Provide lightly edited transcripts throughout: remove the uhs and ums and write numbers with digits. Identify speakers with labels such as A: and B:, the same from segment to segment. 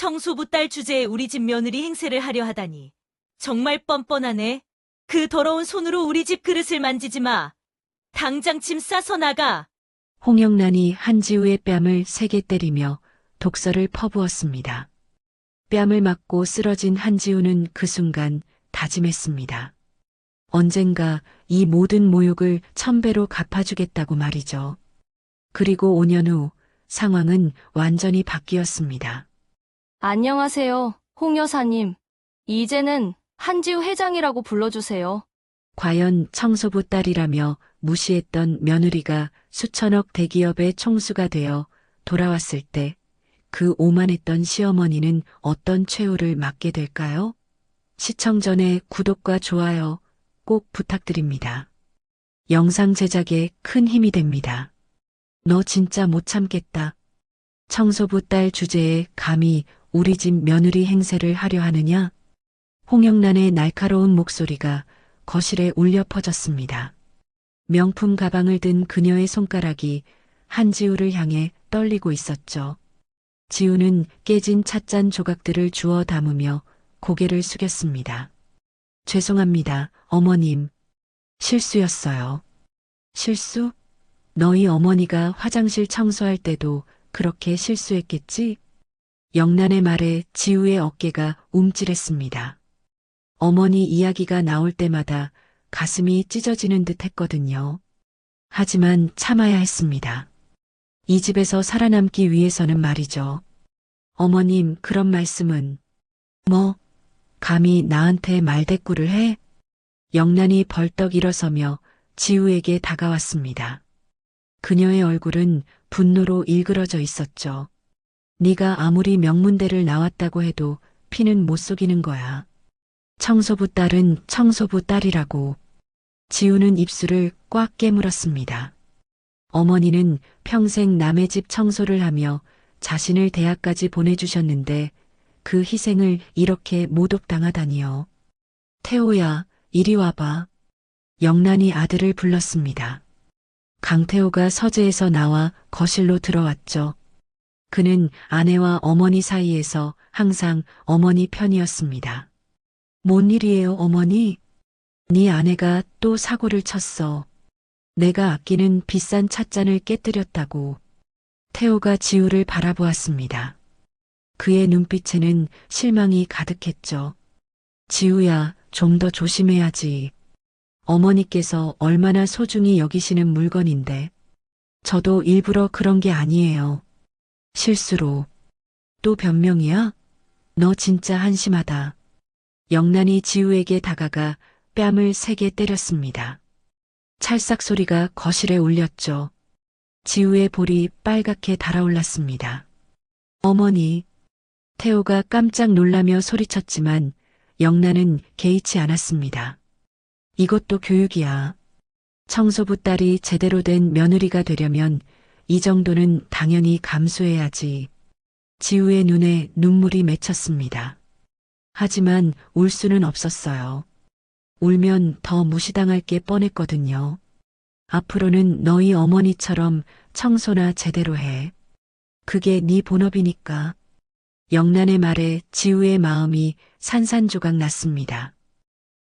A: 청소부 딸 주제에 우리 집 며느리 행세를 하려 하다니. 정말 뻔뻔하네. 그 더러운 손으로 우리 집 그릇을 만지지 마. 당장 짐 싸서 나가.
B: 홍영란이 한지우의 뺨을 세게 때리며 독설을 퍼부었습니다. 뺨을 맞고 쓰러진 한지우는 그 순간 다짐했습니다. 언젠가 이 모든 모욕을 1000배로 갚아주겠다고 말이죠. 그리고 5년 후 상황은 완전히 바뀌었습니다.
C: 안녕하세요, 홍 여사님. 이제는 한지우 회장이라고 불러주세요.
B: 과연 청소부 딸이라며 무시했던 며느리가 수천억 대기업의 총수가 되어 돌아왔을 때 그 오만했던 시어머니는 어떤 최후를 맞게 될까요? 시청 전에 구독과 좋아요 꼭 부탁드립니다. 영상 제작에 큰 힘이 됩니다. 너 진짜 못 참겠다. 청소부 딸 주제에 감히 우리 집 며느리 행세를 하려 하느냐? 홍영란의 날카로운 목소리가 거실에 울려 퍼졌습니다. 명품 가방을 든 그녀의 손가락이 한지우를 향해 떨리고 있었죠. 지우는 깨진 찻잔 조각들을 주워 담으며 고개를 숙였습니다. 죄송합니다, 어머님. 실수였어요. 실수? 너희 어머니가 화장실 청소할 때도 그렇게 실수했겠지? 영란의 말에 지우의 어깨가 움찔했습니다. 어머니 이야기가 나올 때마다 가슴이 찢어지는 듯 했거든요. 하지만 참아야 했습니다. 이 집에서 살아남기 위해서는 말이죠. 어머님, 그런 말씀은. 뭐, 감히 나한테 말대꾸를 해? 영란이 벌떡 일어서며 지우에게 다가왔습니다. 그녀의 얼굴은 분노로 일그러져 있었죠. 네가 아무리 명문대를 나왔다고 해도 피는 못 속이는 거야. 청소부 딸은 청소부 딸이라고. 지우는 입술을 꽉 깨물었습니다. 어머니는 평생 남의 집 청소를 하며 자신을 대학까지 보내주셨는데 그 희생을 이렇게 모독당하다니요. 태호야, 이리 와봐. 영란이 아들을 불렀습니다. 강태호가 서재에서 나와 거실로 들어왔죠. 그는 아내와 어머니 사이에서 항상 어머니 편이었습니다. 뭔 일이에요, 어머니? 네 아내가 또 사고를 쳤어. 내가 아끼는 비싼 찻잔을 깨뜨렸다고. 태호가 지우를 바라보았습니다. 그의 눈빛에는 실망이 가득했죠. 지우야, 좀 더 조심해야지. 어머니께서 얼마나 소중히 여기시는 물건인데. 저도 일부러 그런 게 아니에요. 실수로. 또 변명이야? 너 진짜 한심하다. 영란이 지우에게 다가가 뺨을 세게 때렸습니다. 찰싹 소리가 거실에 울렸죠. 지우의 볼이 빨갛게 달아올랐습니다. 어머니. 태호가 깜짝 놀라며 소리쳤지만 영란은 개의치 않았습니다. 이것도 교육이야. 청소부 딸이 제대로 된 며느리가 되려면 이 정도는 당연히 감수해야지. 지우의 눈에 눈물이 맺혔습니다. 하지만 울 수는 없었어요. 울면 더 무시당할 게 뻔했거든요. 앞으로는 너희 어머니처럼 청소나 제대로 해. 그게 네 본업이니까. 영란의 말에 지우의 마음이 산산조각 났습니다.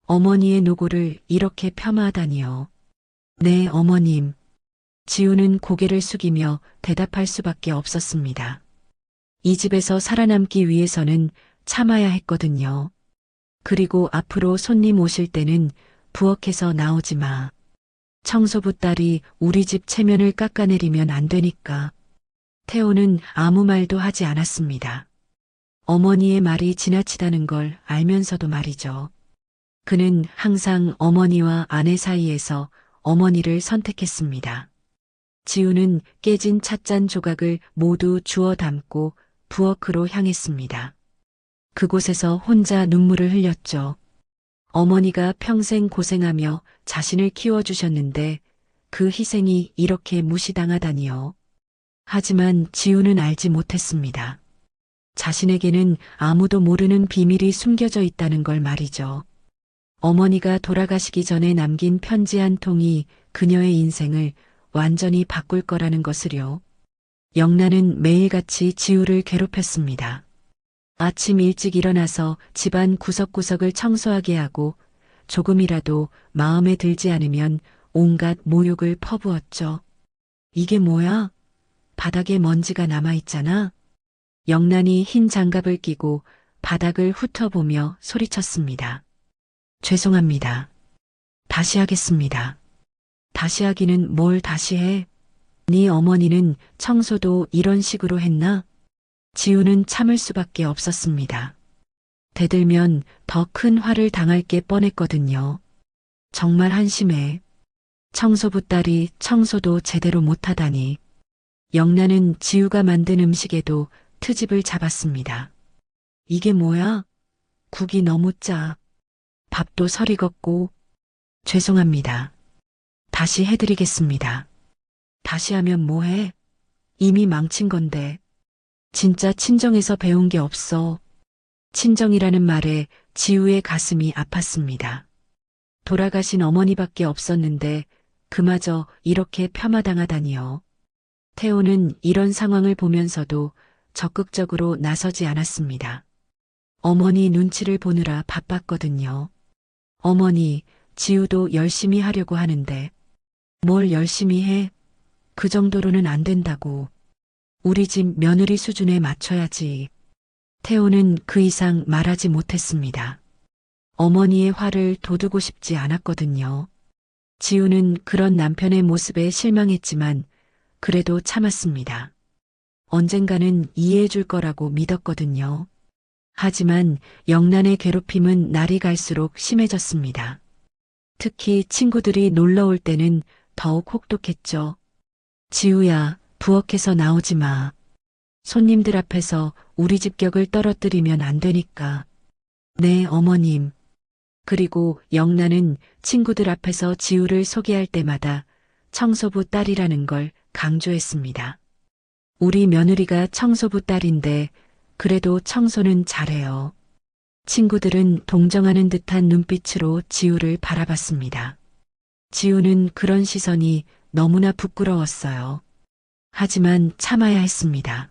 B: 어머니의 노고를 이렇게 폄하하다니요. 네, 어머님. 지우는 고개를 숙이며 대답할 수밖에 없었습니다. 이 집에서 살아남기 위해서는 참아야 했거든요. 그리고 앞으로 손님 오실 때는 부엌에서 나오지 마. 청소부 딸이 우리 집 체면을 깎아내리면 안 되니까. 태호는 아무 말도 하지 않았습니다. 어머니의 말이 지나치다는 걸 알면서도 말이죠. 그는 항상 어머니와 아내 사이에서 어머니를 선택했습니다. 지우는 깨진 찻잔 조각을 모두 주워 담고 부엌으로 향했습니다. 그곳에서 혼자 눈물을 흘렸죠. 어머니가 평생 고생하며 자신을 키워주셨는데 그 희생이 이렇게 무시당하다니요. 하지만 지우는 알지 못했습니다. 자신에게는 아무도 모르는 비밀이 숨겨져 있다는 걸 말이죠. 어머니가 돌아가시기 전에 남긴 편지 한 통이 그녀의 인생을 완전히 바꿀 거라는 것을요. 영란은 매일같이 지우를 괴롭혔습니다. 아침 일찍 일어나서 집안 구석구석을 청소하게 하고 조금이라도 마음에 들지 않으면 온갖 모욕을 퍼부었죠. 이게 뭐야? 바닥에 먼지가 남아있잖아. 영란이 흰 장갑을 끼고 바닥을 훑어보며 소리쳤습니다. 죄송합니다. 다시 하겠습니다. 다시 하기는 뭘 다시 해? 네 어머니는 청소도 이런 식으로 했나? 지우는 참을 수밖에 없었습니다. 대들면 더 큰 화를 당할 게 뻔했거든요. 정말 한심해. 청소부 딸이 청소도 제대로 못하다니. 영란은 지우가 만든 음식에도 트집을 잡았습니다. 이게 뭐야? 국이 너무 짜. 밥도 서리걷고. 죄송합니다. 다시 해드리겠습니다. 다시 하면 뭐해? 이미 망친 건데. 진짜 친정에서 배운 게 없어. 친정이라는 말에 지우의 가슴이 아팠습니다. 돌아가신 어머니밖에 없었는데 그마저 이렇게 폄하당하다니요. 태호는 이런 상황을 보면서도 적극적으로 나서지 않았습니다. 어머니 눈치를 보느라 바빴거든요. 어머니, 지우도 열심히 하려고 하는데 뭘 열심히 해? 그 정도로는 안 된다고. 우리 집 며느리 수준에 맞춰야지. 태호는 그 이상 말하지 못했습니다. 어머니의 화를 돋우고 싶지 않았거든요. 지우는 그런 남편의 모습에 실망했지만 그래도 참았습니다. 언젠가는 이해해 줄 거라고 믿었거든요. 하지만 영란의 괴롭힘은 날이 갈수록 심해졌습니다. 특히 친구들이 놀러 올 때는 더욱 혹독했죠. 지우야, 부엌에서 나오지 마. 손님들 앞에서 우리 집 격을 떨어뜨리면 안 되니까. 네, 어머님. 그리고 영란은 친구들 앞에서 지우를 소개할 때마다 청소부 딸이라는 걸 강조했습니다. 우리 며느리가 청소부 딸인데 그래도 청소는 잘해요. 친구들은 동정하는 듯한 눈빛으로 지우를 바라봤습니다. 지우는 그런 시선이 너무나 부끄러웠어요. 하지만 참아야 했습니다.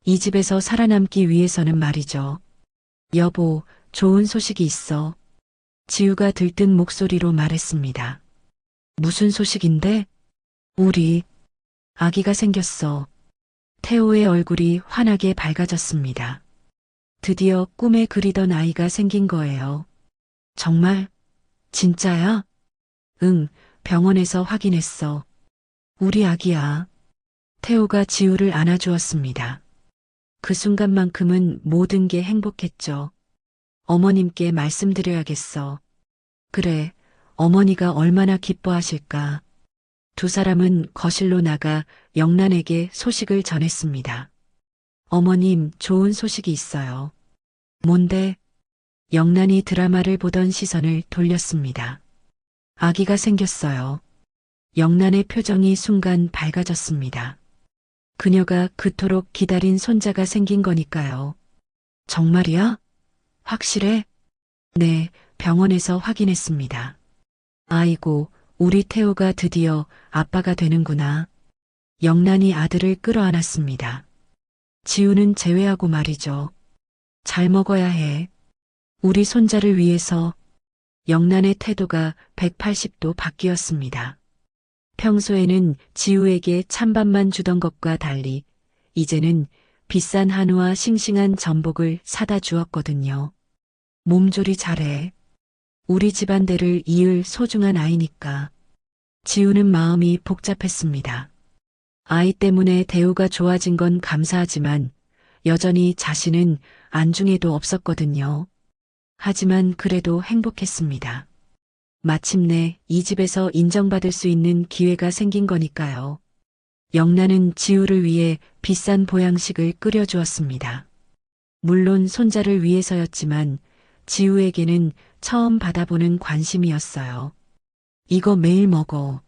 B: 이 집에서 살아남기 위해서는 말이죠. 여보, 좋은 소식이 있어. 지우가 들뜬 목소리로 말했습니다. 무슨 소식인데? 우리 아기가 생겼어. 태호의 얼굴이 환하게 밝아졌습니다. 드디어 꿈에 그리던 아이가 생긴 거예요. 정말? 진짜야? 응, 병원에서 확인했어. 우리 아기야. 태호가 지우를 안아주었습니다. 그 순간만큼은 모든 게 행복했죠. 어머님께 말씀드려야겠어. 그래, 어머니가 얼마나 기뻐하실까. 두 사람은 거실로 나가 영란에게 소식을 전했습니다. 어머님, 좋은 소식이 있어요. 뭔데? 영란이 드라마를 보던 시선을 돌렸습니다. 아기가 생겼어요. 영란의 표정이 순간 밝아졌습니다. 그녀가 그토록 기다린 손자가 생긴 거니까요. 정말이야? 확실해? 네, 병원에서 확인했습니다. 아이고, 우리 태호가 드디어 아빠가 되는구나. 영란이 아들을 끌어안았습니다. 지우는 제외하고 말이죠. 잘 먹어야 해. 우리 손자를 위해서. 영란의 태도가 180도 바뀌었습니다. 평소에는 지우에게 찬밥만 주던 것과 달리 이제는 비싼 한우와 싱싱한 전복을 사다 주었거든요. 몸조리 잘해. 우리 집안대를 이을 소중한 아이니까. 지우는 마음이 복잡했습니다. 아이 때문에 대우가 좋아진 건 감사하지만 여전히 자신은 안중에도 없었거든요. 하지만 그래도 행복했습니다. 마침내 이 집에서 인정받을 수 있는 기회가 생긴 거니까요. 영란은 지우를 위해 비싼 보양식을 끓여주었습니다. 물론 손자를 위해서였지만 지우에게는 처음 받아보는 관심이었어요. 이거 매일 먹어.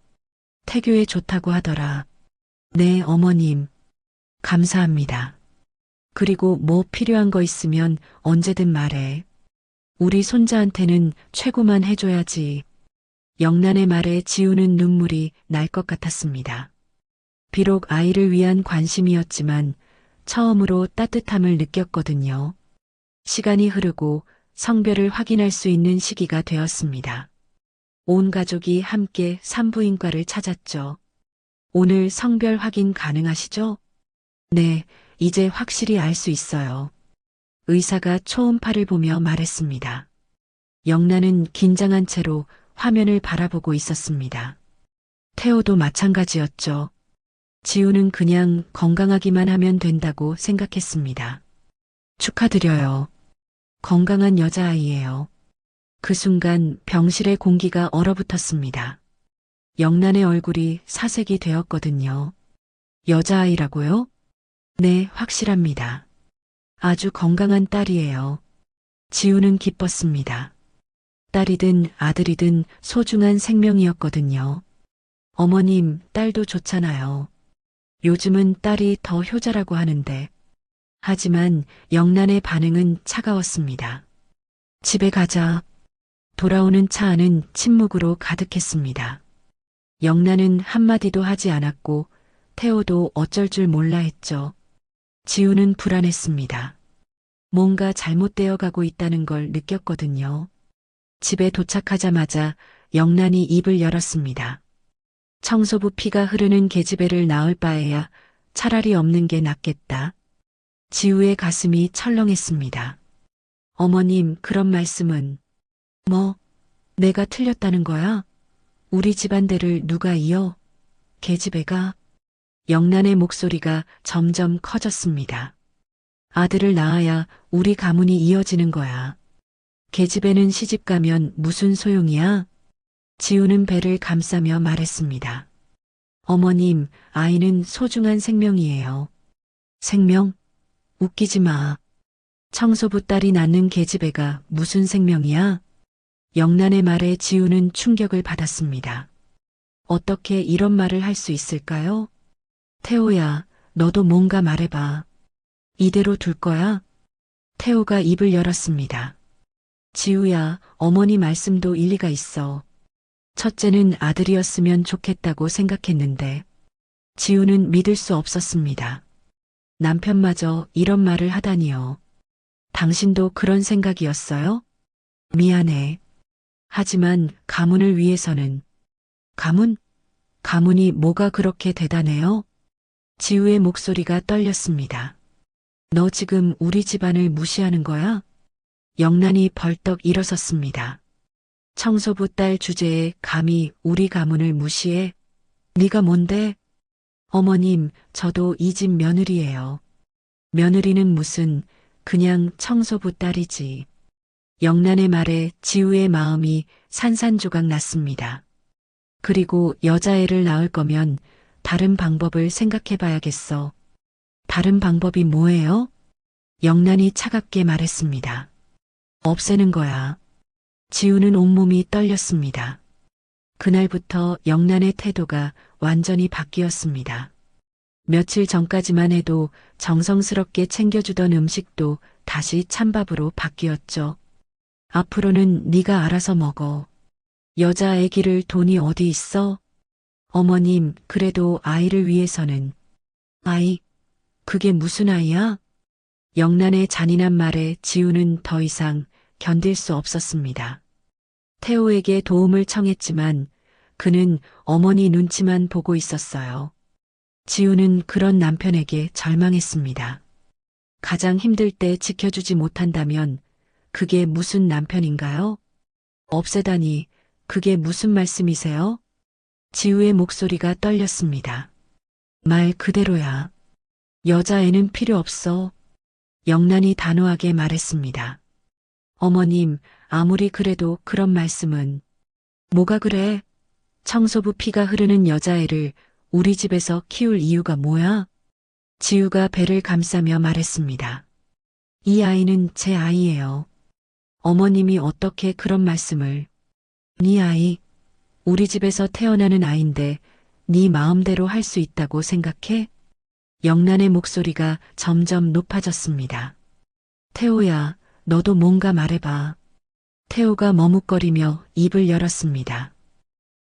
B: 태교에 좋다고 하더라. 네, 어머님. 감사합니다. 그리고 뭐 필요한 거 있으면 언제든 말해. 우리 손자한테는 최고만 해줘야지. 영란의 말에 지우는 눈물이 날 것 같았습니다. 비록 아이를 위한 관심이었지만 처음으로 따뜻함을 느꼈거든요. 시간이 흐르고 성별을 확인할 수 있는 시기가 되었습니다. 온 가족이 함께 산부인과를 찾았죠. 오늘 성별 확인 가능하시죠? 네, 이제 확실히 알 수 있어요. 의사가 초음파를 보며 말했습니다. 영란은 긴장한 채로 화면을 바라보고 있었습니다. 태호도 마찬가지였죠. 지우는 그냥 건강하기만 하면 된다고 생각했습니다. 축하드려요. 건강한 여자아이예요. 그 순간 병실의 공기가 얼어붙었습니다. 영란의 얼굴이 사색이 되었거든요. 여자아이라고요? 네, 확실합니다. 아주 건강한 딸이에요. 지우는 기뻤습니다. 딸이든 아들이든 소중한 생명이었거든요. 어머님, 딸도 좋잖아요. 요즘은 딸이 더 효자라고 하는데. 하지만 영란의 반응은 차가웠습니다. 집에 가자. 돌아오는 차 안은 침묵으로 가득했습니다. 영란은 한마디도 하지 않았고 태호도 어쩔 줄 몰라 했죠. 지우는 불안했습니다. 뭔가 잘못되어 가고 있다는 걸 느꼈거든요. 집에 도착하자마자 영란이 입을 열었습니다. 청소부 피가 흐르는 계집애를 낳을 바에야 차라리 없는 게 낫겠다. 지우의 가슴이 철렁했습니다. 어머님, 그런 말씀은. 뭐, 내가 틀렸다는 거야? 우리 집안대를 누가 이어? 계집애가? 영란의 목소리가 점점 커졌습니다. 아들을 낳아야 우리 가문이 이어지는 거야. 계집애는 시집 가면 무슨 소용이야? 지우는 배를 감싸며 말했습니다. 어머님, 아이는 소중한 생명이에요. 생명? 웃기지 마. 청소부 딸이 낳는 계집애가 무슨 생명이야? 영란의 말에 지우는 충격을 받았습니다. 어떻게 이런 말을 할 수 있을까요? 태호야, 너도 뭔가 말해봐. 이대로 둘 거야? 태호가 입을 열었습니다. 지우야, 어머니 말씀도 일리가 있어. 첫째는 아들이었으면 좋겠다고 생각했는데 지우는 믿을 수 없었습니다. 남편마저 이런 말을 하다니요. 당신도 그런 생각이었어요? 미안해. 하지만 가문을 위해서는. 가문? 가문이 뭐가 그렇게 대단해요? 지우의 목소리가 떨렸습니다. 너 지금 우리 집안을 무시하는 거야? 영란이 벌떡 일어섰습니다. 청소부 딸 주제에 감히 우리 가문을 무시해? 네가 뭔데? 어머님, 저도 이 집 며느리예요. 며느리는 무슨, 그냥 청소부 딸이지. 영란의 말에 지우의 마음이 산산조각 났습니다. 그리고 여자애를 낳을 거면 다른 방법을 생각해 봐야겠어. 다른 방법이 뭐예요? 영란이 차갑게 말했습니다. 없애는 거야. 지우는 온몸이 떨렸습니다. 그날부터 영란의 태도가 완전히 바뀌었습니다. 며칠 전까지만 해도 정성스럽게 챙겨주던 음식도 다시 찬밥으로 바뀌었죠. 앞으로는 네가 알아서 먹어. 여자 아기를 돈이 어디 있어? 어머님, 그래도 아이를 위해서는. 아이? 그게 무슨 아이야? 영란의 잔인한 말에 지우는 더 이상 견딜 수 없었습니다. 태호에게 도움을 청했지만 그는 어머니 눈치만 보고 있었어요. 지우는 그런 남편에게 절망했습니다. 가장 힘들 때 지켜주지 못한다면 그게 무슨 남편인가요? 없애다니, 그게 무슨 말씀이세요? 지우의 목소리가 떨렸습니다. 말 그대로야. 여자애는 필요 없어. 영란이 단호하게 말했습니다. 어머님, 아무리 그래도 그런 말씀은. 뭐가 그래? 청소부 피가 흐르는 여자애를 우리 집에서 키울 이유가 뭐야? 지우가 배를 감싸며 말했습니다. 이 아이는 제 아이예요. 어머님이 어떻게 그런 말씀을. 네 아이, 우리 집에서 태어나는 아이인데 네 마음대로 할 수 있다고 생각해? 영란의 목소리가 점점 높아졌습니다. 태호야, 너도 뭔가 말해봐. 태호가 머뭇거리며 입을 열었습니다.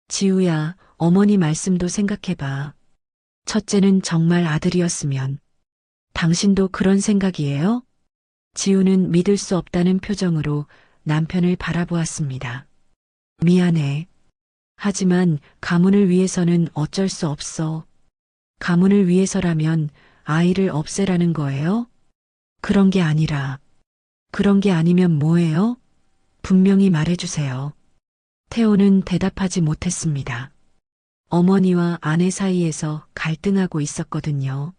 B: 지우야, 어머니 말씀도 생각해봐. 첫째는 정말 아들이었으면. 당신도 그런 생각이에요? 지우는 믿을 수 없다는 표정으로 남편을 바라보았습니다. 미안해. 하지만 가문을 위해서는 어쩔 수 없어. 가문을 위해서라면 아이를 없애라는 거예요? 그런 게 아니라. 그런 게 아니면 뭐예요? 분명히 말해주세요. 태호는 대답하지 못했습니다. 어머니와 아내 사이에서 갈등하고 있었거든요.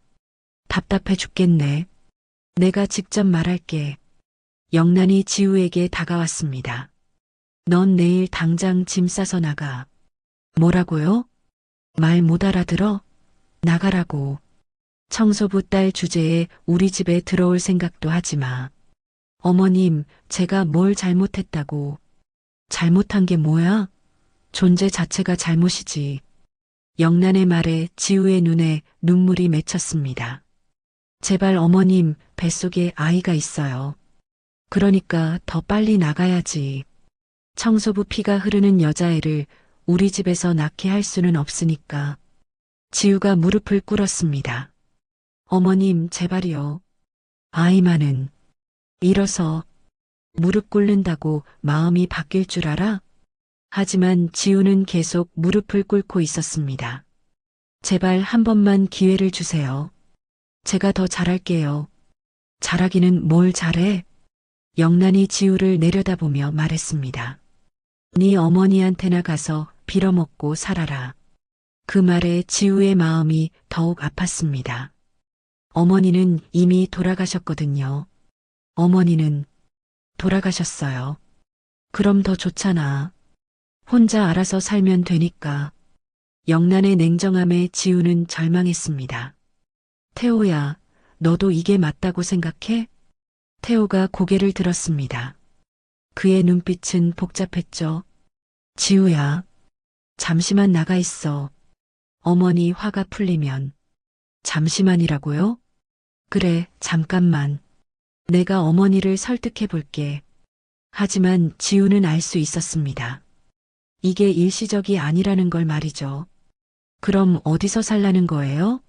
B: 답답해 죽겠네. 내가 직접 말할게. 영란이 지우에게 다가왔습니다. 넌 내일 당장 짐 싸서 나가. 뭐라고요? 말 못 알아들어? 나가라고. 청소부 딸 주제에 우리 집에 들어올 생각도 하지 마. 어머님, 제가 뭘 잘못했다고. 잘못한 게 뭐야? 존재 자체가 잘못이지. 영란의 말에 지우의 눈에 눈물이 맺혔습니다. 제발 어머님, 뱃속에 아이가 있어요. 그러니까 더 빨리 나가야지. 청소부 피가 흐르는 여자애를 우리 집에서 낳게 할 수는 없으니까. 지우가 무릎을 꿇었습니다. 어머님, 제발이요. 아이만은. 일어서. 무릎 꿇는다고 마음이 바뀔 줄 알아? 하지만 지우는 계속 무릎을 꿇고 있었습니다. 제발 한 번만 기회를 주세요. 제가 더 잘할게요. 잘하기는 뭘 잘해? 영란이 지우를 내려다보며 말했습니다. 네 어머니한테나 가서 빌어먹고 살아라. 그 말에 지우의 마음이 더욱 아팠습니다. 어머니는 이미 돌아가셨거든요. 어머니는 돌아가셨어요. 그럼 더 좋잖아. 혼자 알아서 살면 되니까. 영란의 냉정함에 지우는 절망했습니다. 태호야, 너도 이게 맞다고 생각해? 태호가 고개를 들었습니다. 그의 눈빛은 복잡했죠. 지우야, 잠시만 나가 있어. 어머니 화가 풀리면. 잠시만이라고요? 그래, 잠깐만. 내가 어머니를 설득해 볼게. 하지만 지우는 알 수 있었습니다. 이게 일시적이 아니라는 걸 말이죠. 그럼 어디서 살라는 거예요?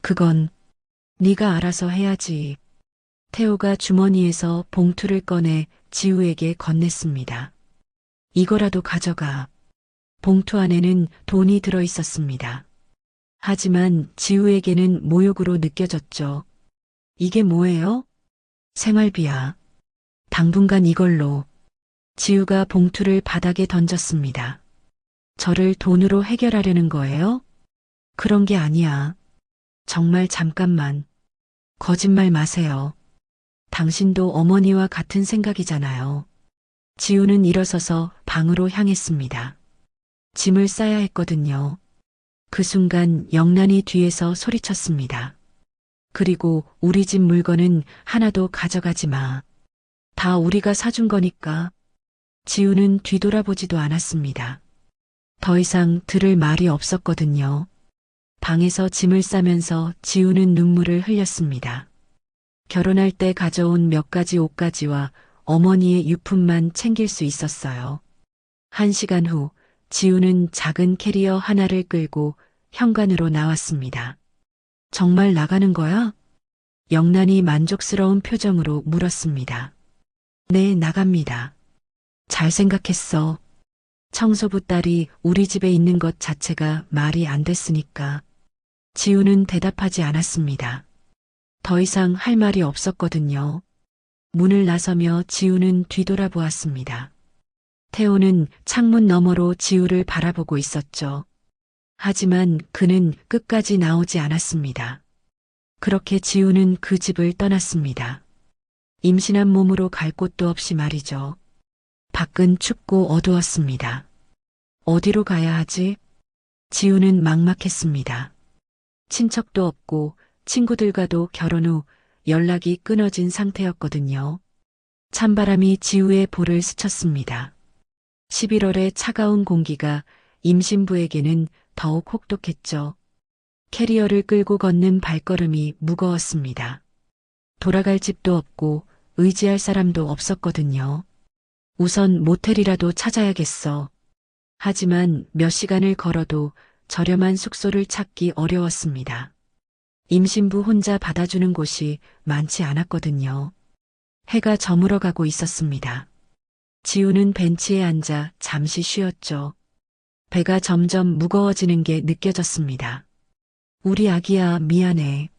B: 그건 네가 알아서 해야지. 태호가 주머니에서 봉투를 꺼내 지우에게 건넸습니다. 이거라도 가져가. 봉투 안에는 돈이 들어 있었습니다. 하지만 지우에게는 모욕으로 느껴졌죠. 이게 뭐예요? 생활비야. 당분간 이걸로. 지우가 봉투를 바닥에 던졌습니다. 저를 돈으로 해결하려는 거예요? 그런 게 아니야. 정말 잠깐만. 거짓말 마세요. 당신도 어머니와 같은 생각이잖아요. 지우는 일어서서 방으로 향했습니다. 짐을 싸야 했거든요. 그 순간 영란이 뒤에서 소리쳤습니다. 그리고 우리 집 물건은 하나도 가져가지 마. 다 우리가 사준 거니까. 지우는 뒤돌아보지도 않았습니다. 더 이상 들을 말이 없었거든요. 방에서 짐을 싸면서 지우는 눈물을 흘렸습니다. 결혼할 때 가져온 몇 가지 옷가지와 어머니의 유품만 챙길 수 있었어요. 1시간 후 지우는 작은 캐리어 하나를 끌고 현관으로 나왔습니다. 정말 나가는 거야? 영란이 만족스러운 표정으로 물었습니다. 네, 나갑니다. 잘 생각했어. 청소부 딸이 우리 집에 있는 것 자체가 말이 안 됐으니까. 지우는 대답하지 않았습니다. 더 이상 할 말이 없었거든요. 문을 나서며 지우는 뒤돌아보았습니다. 태호는 창문 너머로 지우를 바라보고 있었죠. 하지만 그는 끝까지 나오지 않았습니다. 그렇게 지우는 그 집을 떠났습니다. 임신한 몸으로 갈 곳도 없이 말이죠. 밖은 춥고 어두웠습니다. 어디로 가야 하지? 지우는 막막했습니다. 친척도 없고 친구들과도 결혼 후 연락이 끊어진 상태였거든요. 찬바람이 지우의 볼을 스쳤습니다. 11월의 차가운 공기가 임신부에게는 더욱 혹독했죠. 캐리어를 끌고 걷는 발걸음이 무거웠습니다. 돌아갈 집도 없고 의지할 사람도 없었거든요. 우선 모텔이라도 찾아야겠어. 하지만 몇 시간을 걸어도 저렴한 숙소를 찾기 어려웠습니다. 임신부 혼자 받아주는 곳이 많지 않았거든요. 해가 저물어 가고 있었습니다. 지우는 벤치에 앉아 잠시 쉬었죠. 배가 점점 무거워지는 게 느껴졌습니다. 우리 아기야, 미안해.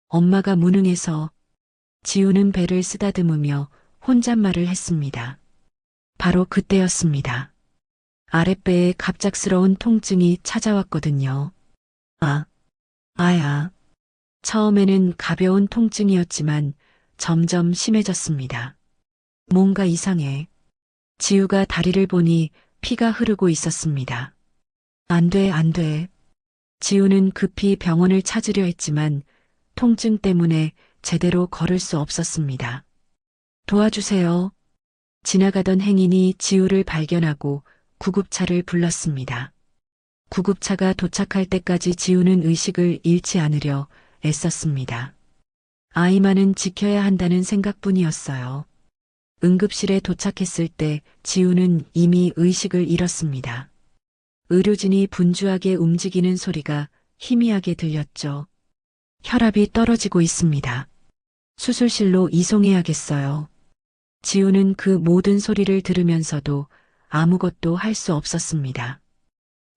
B: 엄마가 무능해서. 지우는 배를 쓰다듬으며 혼잣말을 했습니다. 바로 그때였습니다. 아랫배에 갑작스러운 통증이 찾아왔거든요. 아야. 처음에는 가벼운 통증이었지만 점점 심해졌습니다. 뭔가 이상해. 지우가 다리를 보니 피가 흐르고 있었습니다. 안 돼, 안 돼. 지우는 급히 병원을 찾으려 했지만 통증 때문에 제대로 걸을 수 없었습니다. 도와주세요. 지나가던 행인이 지우를 발견하고 구급차를 불렀습니다. 구급차가 도착할 때까지 지우는 의식을 잃지 않으려 애썼습니다. 아이만은 지켜야 한다는 생각뿐이었어요. 응급실에 도착했을 때 지우는 이미 의식을 잃었습니다. 의료진이 분주하게 움직이는 소리가 희미하게 들렸죠. 혈압이 떨어지고 있습니다. 수술실로 이송해야겠어요. 지우는 그 모든 소리를 들으면서도 아무것도 할 수 없었습니다.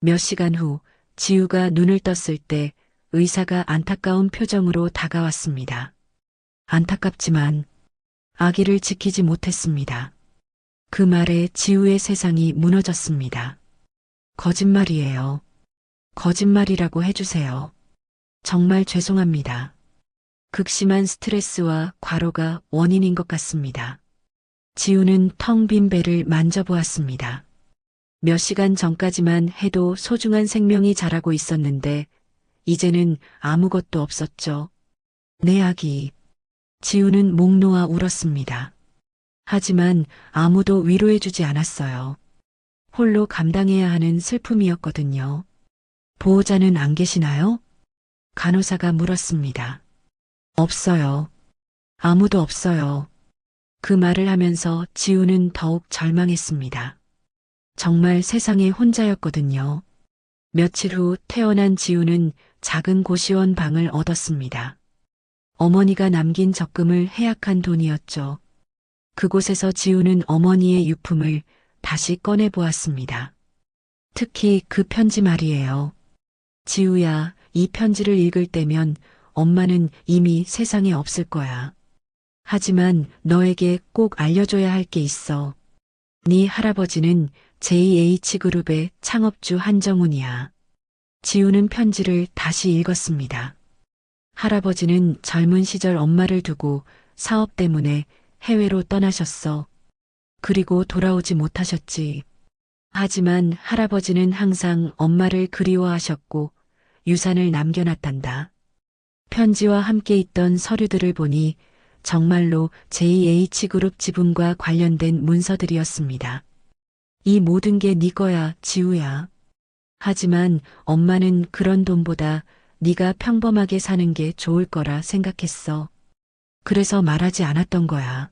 B: 몇 시간 후 지우가 눈을 떴을 때 의사가 안타까운 표정으로 다가왔습니다. 안타깝지만 아기를 지키지 못했습니다. 그 말에 지우의 세상이 무너졌습니다. 거짓말이에요. 거짓말이라고 해주세요. 정말 죄송합니다. 극심한 스트레스와 과로가 원인인 것 같습니다. 지우는 텅 빈 배를 만져보았습니다. 몇 시간 전까지만 해도 소중한 생명이 자라고 있었는데 이제는 아무것도 없었죠. 내 아기. 지우는 목 놓아 울었습니다. 하지만 아무도 위로해주지 않았어요. 홀로 감당해야 하는 슬픔이었거든요. 보호자는 안 계시나요? 간호사가 물었습니다. 없어요. 아무도 없어요. 그 말을 하면서 지우는 더욱 절망했습니다. 정말 세상에 혼자였거든요. 며칠 후 태어난 지우는 작은 고시원 방을 얻었습니다. 어머니가 남긴 적금을 해약한 돈이었죠. 그곳에서 지우는 어머니의 유품을 다시 꺼내 보았습니다. 특히 그 편지 말이에요. 지우야, 이 편지를 읽을 때면 엄마는 이미 세상에 없을 거야. 하지만 너에게 꼭 알려줘야 할 게 있어. 네 할아버지는 JH그룹의 창업주 한정훈이야. 지우는 편지를 다시 읽었습니다. 할아버지는 젊은 시절 엄마를 두고 사업 때문에 해외로 떠나셨어. 그리고 돌아오지 못하셨지. 하지만 할아버지는 항상 엄마를 그리워하셨고 유산을 남겨놨단다. 편지와 함께 있던 서류들을 보니 정말로 JH그룹 지분과 관련된 문서들이었습니다. 이 모든 게 네 거야, 지우야. 하지만 엄마는 그런 돈보다 네가 평범하게 사는 게 좋을 거라 생각했어. 그래서 말하지 않았던 거야.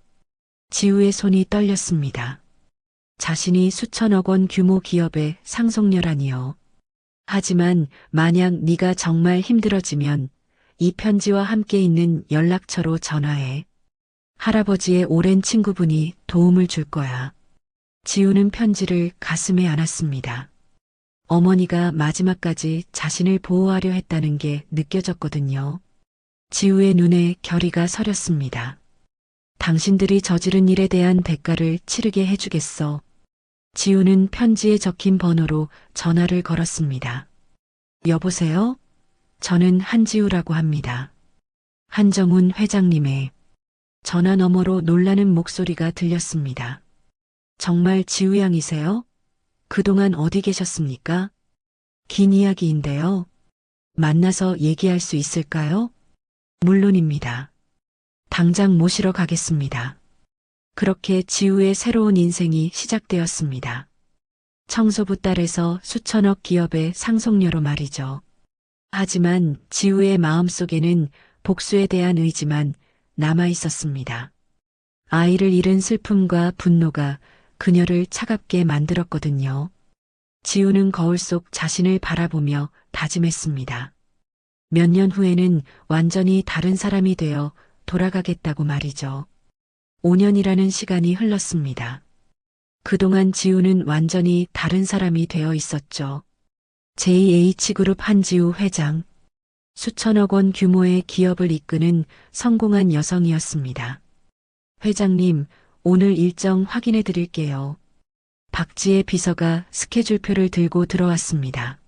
B: 지우의 손이 떨렸습니다. 자신이 수천억 원 규모 기업의 상속녀라니요. 하지만 만약 네가 정말 힘들어지면 이 편지와 함께 있는 연락처로 전화해. 할아버지의 오랜 친구분이 도움을 줄 거야. 지우는 편지를 가슴에 안았습니다. 어머니가 마지막까지 자신을 보호하려 했다는 게 느껴졌거든요. 지우의 눈에 결의가 서렸습니다. 당신들이 저지른 일에 대한 대가를 치르게 해주겠어. 지우는 편지에 적힌 번호로 전화를 걸었습니다. 여보세요? 저는 한지우라고 합니다. 한정훈 회장님의. 전화 너머로 놀라는 목소리가 들렸습니다. 정말 지우 양이세요? 그동안 어디 계셨습니까? 긴 이야기인데요. 만나서 얘기할 수 있을까요? 물론입니다. 당장 모시러 가겠습니다. 그렇게 지우의 새로운 인생이 시작되었습니다. 청소부 딸에서 수천억 기업의 상속녀로 말이죠. 하지만 지우의 마음속에는 복수에 대한 의지만 남아 있었습니다. 아이를 잃은 슬픔과 분노가 그녀를 차갑게 만들었거든요. 지우는 거울 속 자신을 바라보며 다짐했습니다. 몇 년 후에는 완전히 다른 사람이 되어 돌아가겠다고 말이죠. 5년이라는 시간이 흘렀습니다. 그동안 지우는 완전히 다른 사람이 되어 있었죠. JH그룹 한지우 회장. 수천억 원 규모의 기업을 이끄는 성공한 여성이었습니다. 회장님, 오늘 일정 확인해 드릴게요. 박지혜 비서가 스케줄표를 들고 들어왔습니다.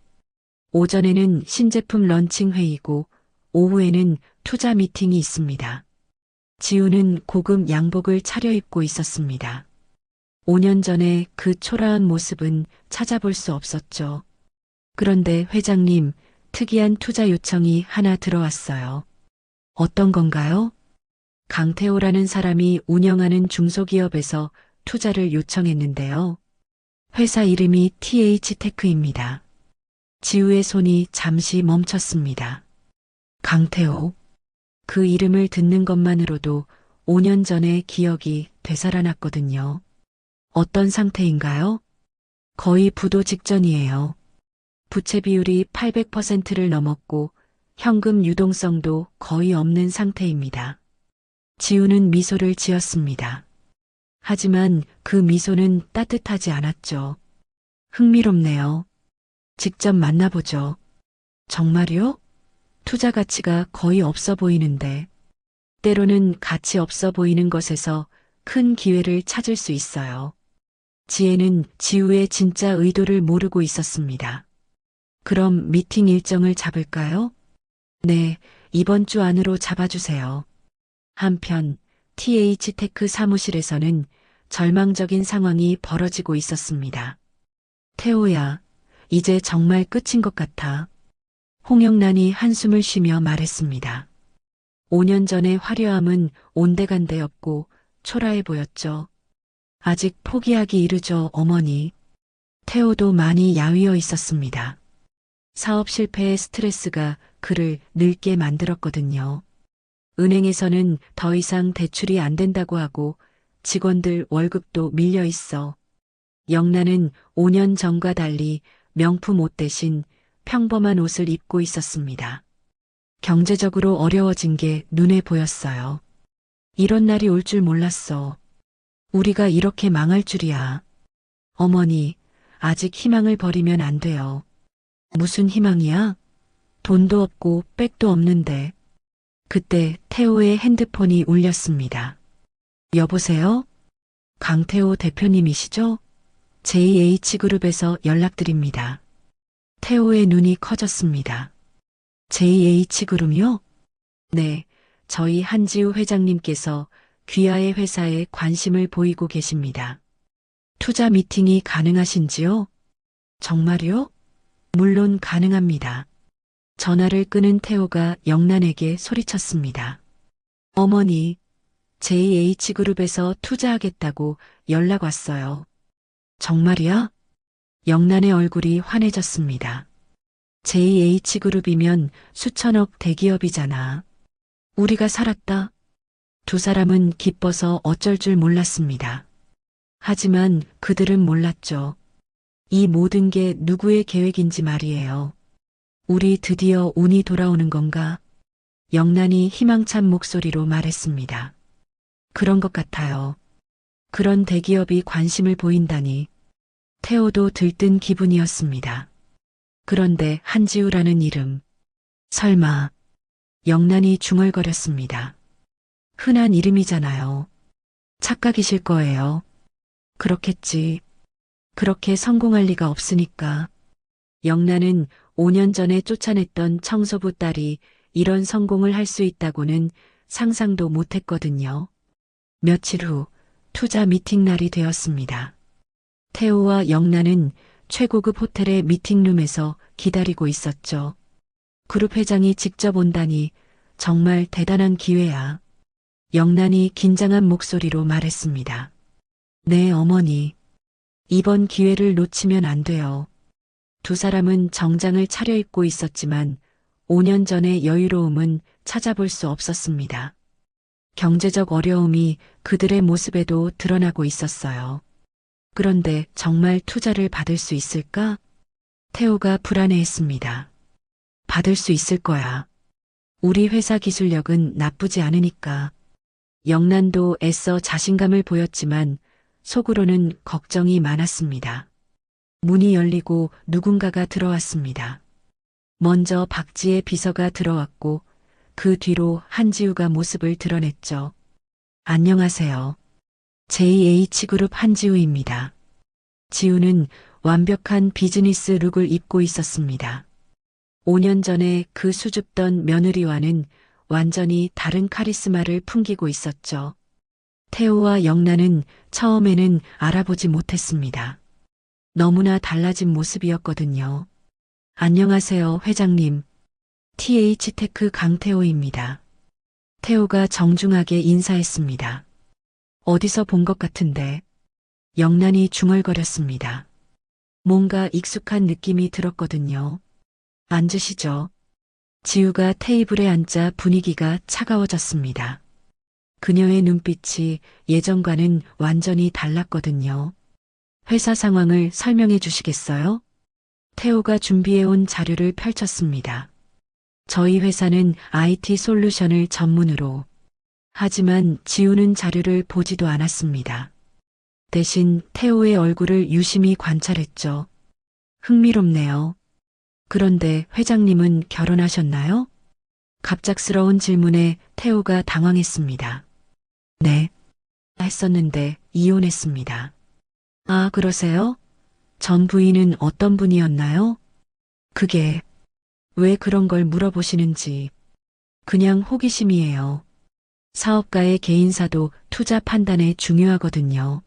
B: 오전에는 신제품 런칭 회의고 오후에는 투자 미팅이 있습니다. 지우는 고급 양복을 차려입고 있었습니다. 5년 전에 그 초라한 모습은 찾아볼 수 없었죠. 그런데 회장님, 특이한 투자 요청이 하나 들어왔어요. 어떤 건가요? 강태호라는 사람이 운영하는 중소기업에서 투자를 요청했는데요. 회사 이름이 TH테크입니다. 지우의 손이 잠시 멈췄습니다. 강태호. 그 이름을 듣는 것만으로도 5년 전의 기억이 되살아났거든요. 어떤 상태인가요? 거의 부도 직전이에요. 부채 비율이 800%를 넘었고 현금 유동성도 거의 없는 상태입니다. 지우는 미소를 지었습니다. 하지만 그 미소는 따뜻하지 않았죠. 흥미롭네요. 직접 만나보죠. 정말요? 투자 가치가 거의 없어 보이는데. 때로는 가치 없어 보이는 것에서 큰 기회를 찾을 수 있어요. 지혜는 지우의 진짜 의도를 모르고 있었습니다. 그럼 미팅 일정을 잡을까요? 네, 이번 주 안으로 잡아주세요. 한편 TH테크 사무실에서는 절망적인 상황이 벌어지고 있었습니다. 태호야, 이제 정말 끝인 것 같아. 홍영란이 한숨을 쉬며 말했습니다. 5년 전의 화려함은 온데간데 없고 초라해 보였죠. 아직 포기하기 이르죠, 어머니. 태호도 많이 야위어 있었습니다. 사업 실패의 스트레스가 그를 늙게 만들었거든요. 은행에서는 더 이상 대출이 안 된다고 하고 직원들 월급도 밀려 있어. 영란은 5년 전과 달리 명품 옷 대신 평범한 옷을 입고 있었습니다. 경제적으로 어려워진 게 눈에 보였어요. 이런 날이 올 줄 몰랐어. 우리가 이렇게 망할 줄이야. 어머니, 아직 희망을 버리면 안 돼요. 무슨 희망이야? 돈도 없고 백도 없는데. 그때 태호의 핸드폰이 울렸습니다. 여보세요? 강태호 대표님이시죠? JH그룹에서 연락드립니다. 태호의 눈이 커졌습니다. JH그룹이요? 네, 저희 한지우 회장님께서 귀하의 회사에 관심을 보이고 계십니다. 투자 미팅이 가능하신지요? 정말요? 물론 가능합니다. 전화를 끊은 태호가 영란에게 소리쳤습니다. 어머니, JH그룹에서 투자하겠다고 연락 왔어요. 정말이야? 영란의 얼굴이 환해졌습니다. JH그룹이면 수천억 대기업이잖아. 우리가 살았다. 두 사람은 기뻐서 어쩔 줄 몰랐습니다. 하지만 그들은 몰랐죠. 이 모든 게 누구의 계획인지 말이에요. 우리 드디어 운이 돌아오는 건가? 영란이 희망찬 목소리로 말했습니다. 그런 것 같아요. 그런 대기업이 관심을 보인다니. 태호도 들뜬 기분이었습니다. 그런데 한지우라는 이름. 설마. 영란이 중얼거렸습니다. 흔한 이름이잖아요. 착각이실 거예요. 그렇겠지. 그렇게 성공할 리가 없으니까. 영란은 5년 전에 쫓아냈던 청소부 딸이 이런 성공을 할 수 있다고는 상상도 못했거든요. 며칠 후 투자 미팅 날이 되었습니다. 태호와 영란은 최고급 호텔의 미팅룸에서 기다리고 있었죠. 그룹 회장이 직접 온다니 정말 대단한 기회야. 영란이 긴장한 목소리로 말했습니다. 네, 어머니. 이번 기회를 놓치면 안 돼요. 두 사람은 정장을 차려입고 있었지만 5년 전의 여유로움은 찾아볼 수 없었습니다. 경제적 어려움이 그들의 모습에도 드러나고 있었어요. 그런데 정말 투자를 받을 수 있을까? 태호가 불안해했습니다. 받을 수 있을 거야. 우리 회사 기술력은 나쁘지 않으니까. 영란도 애써 자신감을 보였지만 속으로는 걱정이 많았습니다. 문이 열리고 누군가가 들어왔습니다. 먼저 박지의 비서가 들어왔고 그 뒤로 한지우가 모습을 드러냈죠. 안녕하세요. JH그룹 한지우입니다. 지우는 완벽한 비즈니스 룩을 입고 있었습니다. 5년 전에 그 수줍던 며느리와는 완전히 다른 카리스마를 풍기고 있었죠. 태호와 영란은 처음에는 알아보지 못했습니다. 너무나 달라진 모습이었거든요. 안녕하세요, 회장님. TH테크 강태호입니다. 태호가 정중하게 인사했습니다. 어디서 본 것 같은데. 영란이 중얼거렸습니다. 뭔가 익숙한 느낌이 들었거든요. 앉으시죠. 지우가 테이블에 앉자 분위기가 차가워졌습니다. 그녀의 눈빛이 예전과는 완전히 달랐거든요. 회사 상황을 설명해 주시겠어요? 태호가 준비해온 자료를 펼쳤습니다. 저희 회사는 IT 솔루션을 전문으로. 하지만 지우는 자료를 보지도 않았습니다. 대신 태호의 얼굴을 유심히 관찰했죠. 흥미롭네요. 그런데 회장님은 결혼하셨나요? 갑작스러운 질문에 태호가 당황했습니다. 네. 했었는데 이혼했습니다. 아, 그러세요? 전 부인은 어떤 분이었나요? 그게 왜 그런 걸 물어보시는지. 그냥 호기심이에요. 사업가의 개인사도 투자 판단에 중요하거든요.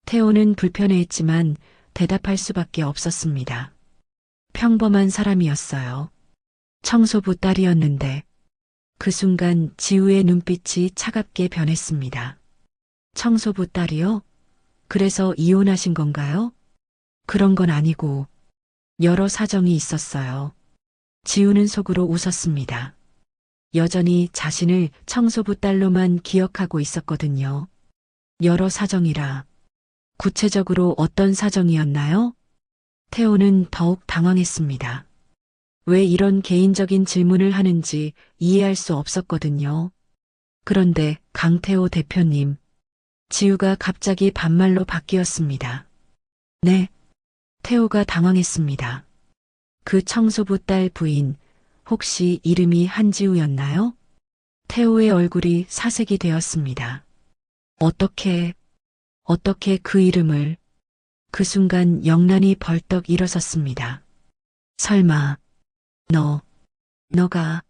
B: 태호는 불편해했지만 대답할 수밖에 없었습니다. 평범한 사람이었어요. 청소부 딸이었는데 그 순간 지우의 눈빛이 차갑게 변했습니다. 청소부 딸이요? 그래서 이혼하신 건가요? 그런 건 아니고 여러 사정이 있었어요. 지우는 속으로 웃었습니다. 여전히 자신을 청소부 딸로만 기억하고 있었거든요. 여러 사정이라. 구체적으로 어떤 사정이었나요? 태호는 더욱 당황했습니다. 왜 이런 개인적인 질문을 하는지 이해할 수 없었거든요. 그런데 강태호 대표님, 지우가 갑자기 반말로 바뀌었습니다. 네. 태호가 당황했습니다. 그 청소부 딸 부인, 혹시 이름이 한지우였나요? 태호의 얼굴이 사색이 되었습니다. 어떻게 그 이름을. 그 순간 영란이 벌떡 일어섰습니다. 설마, 너가.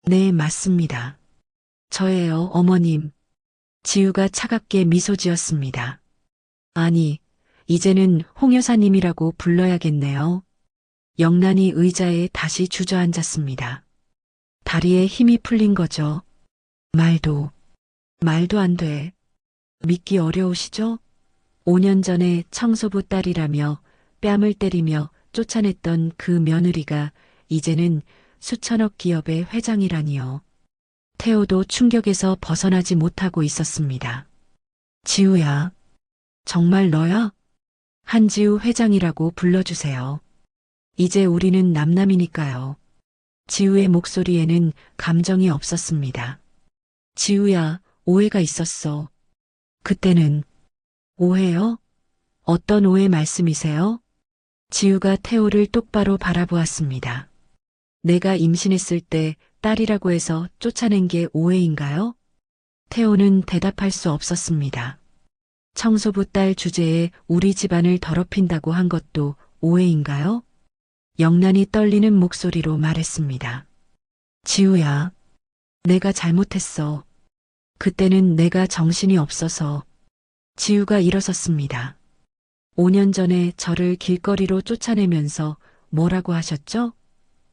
B: 네, 맞습니다. 저예요, 어머님. 지우가 차갑게 미소 지었습니다. 아니, 이제는 홍 여사님이라고 불러야겠네요. 영란이 의자에 다시 주저앉았습니다. 다리에 힘이 풀린 거죠. 말도 안 돼. 믿기 어려우시죠? 5년 전에 청소부 딸이라며 뺨을 때리며 쫓아냈던 그 며느리가 이제는 수천억 기업의 회장이라니요. 태호도 충격에서 벗어나지 못하고 있었습니다. 지우야, 정말 너야? 한지우 회장이라고 불러주세요. 이제 우리는 남남이니까요. 지우의 목소리에는 감정이 없었습니다. 지우야, 오해가 있었어. 그때는. 오해요? 어떤 오해 말씀이세요? 지우가 태호를 똑바로 바라보았습니다. 내가 임신했을 때 딸이라고 해서 쫓아낸 게 오해인가요? 태호는 대답할 수 없었습니다. 청소부 딸 주제에 우리 집안을 더럽힌다고 한 것도 오해인가요? 영란이 떨리는 목소리로 말했습니다. 지우야, 내가 잘못했어. 그때는 내가 정신이 없어서. 지우가 일어섰습니다. 5년 전에 저를 길거리로 쫓아내면서 뭐라고 하셨죠?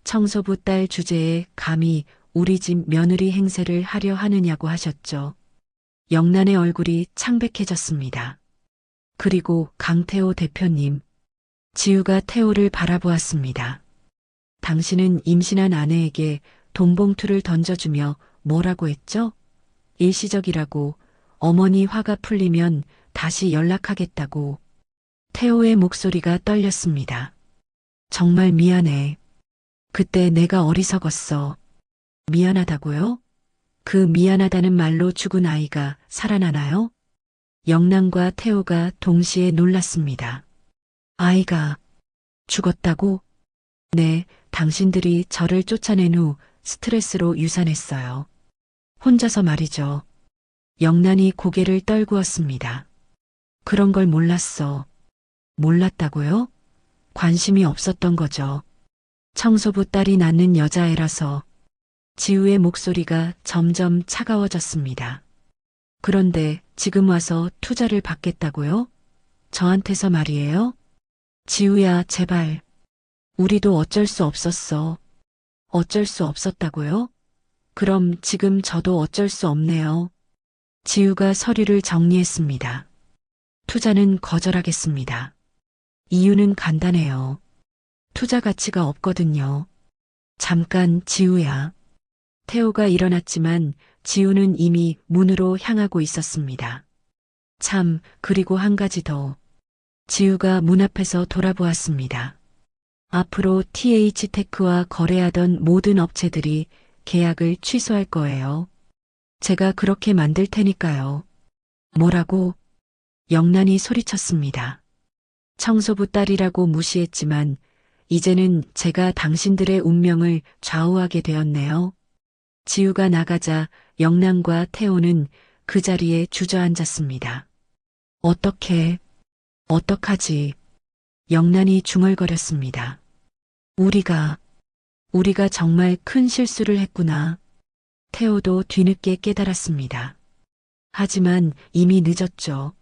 B: 청소부 딸 주제에 감히 우리 집 며느리 행세를 하려 하느냐고 하셨죠. 영란의 얼굴이 창백해졌습니다. 그리고 강태호 대표님. 지우가 태호를 바라보았습니다. 당신은 임신한 아내에게 돈봉투를 던져주며 뭐라고 했죠? 일시적이라고, 어머니 화가 풀리면 다시 연락하겠다고. 태호의 목소리가 떨렸습니다. 정말 미안해. 그때 내가 어리석었어. 미안하다고요? 그 미안하다는 말로 죽은 아이가 살아나나요? 영란과 태호가 동시에 놀랐습니다. 아이가 죽었다고? 네, 당신들이 저를 쫓아낸 후 스트레스로 유산했어요. 혼자서 말이죠. 영란이 고개를 떨구었습니다. 그런 걸 몰랐어. 몰랐다고요? 관심이 없었던 거죠. 청소부 딸이 낳는 여자애라서. 지우의 목소리가 점점 차가워졌습니다. 그런데 지금 와서 투자를 받겠다고요? 저한테서 말이에요? 지우야, 제발. 우리도 어쩔 수 없었어. 어쩔 수 없었다고요? 그럼 지금 저도 어쩔 수 없네요. 지우가 서류를 정리했습니다. 투자는 거절하겠습니다. 이유는 간단해요. 투자 가치가 없거든요. 잠깐, 지우야. 태호가 일어났지만 지우는 이미 문으로 향하고 있었습니다. 참, 그리고 한 가지 더. 지우가 문 앞에서 돌아보았습니다. 앞으로 TH테크와 거래하던 모든 업체들이 계약을 취소할 거예요. 제가 그렇게 만들 테니까요. 뭐라고? 영란이 소리쳤습니다. 청소부 딸이라고 무시했지만 이제는 제가 당신들의 운명을 좌우하게 되었네요. 지우가 나가자 영란과 태호는 그 자리에 주저앉았습니다. 어떡하지? 영란이 중얼거렸습니다. 우리가 정말 큰 실수를 했구나. 태호도 뒤늦게 깨달았습니다. 하지만 이미 늦었죠.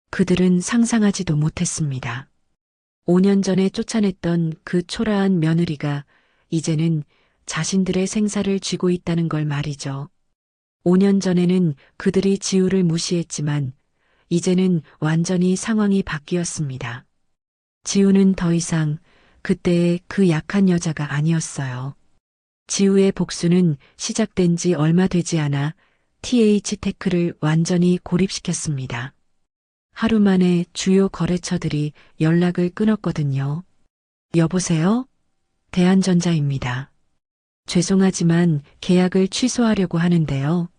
B: 그들은 상상하지도 못했습니다. 5년 전에 쫓아냈던 그 초라한 며느리가 이제는 자신들의 생사를 쥐고 있다는 걸 말이죠. 5년 전에는 그들이 지우를 무시했지만 이제는 완전히 상황이 바뀌었습니다. 지우는 더 이상 그때의 그 약한 여자가 아니었어요. 지우의 복수는 시작된 지 얼마 되지 않아 TH테크를 완전히 고립시켰습니다. 하루 만에 주요 거래처들이 연락을 끊었거든요. 여보세요? 대한전자입니다. 죄송하지만 계약을 취소하려고 하는데요.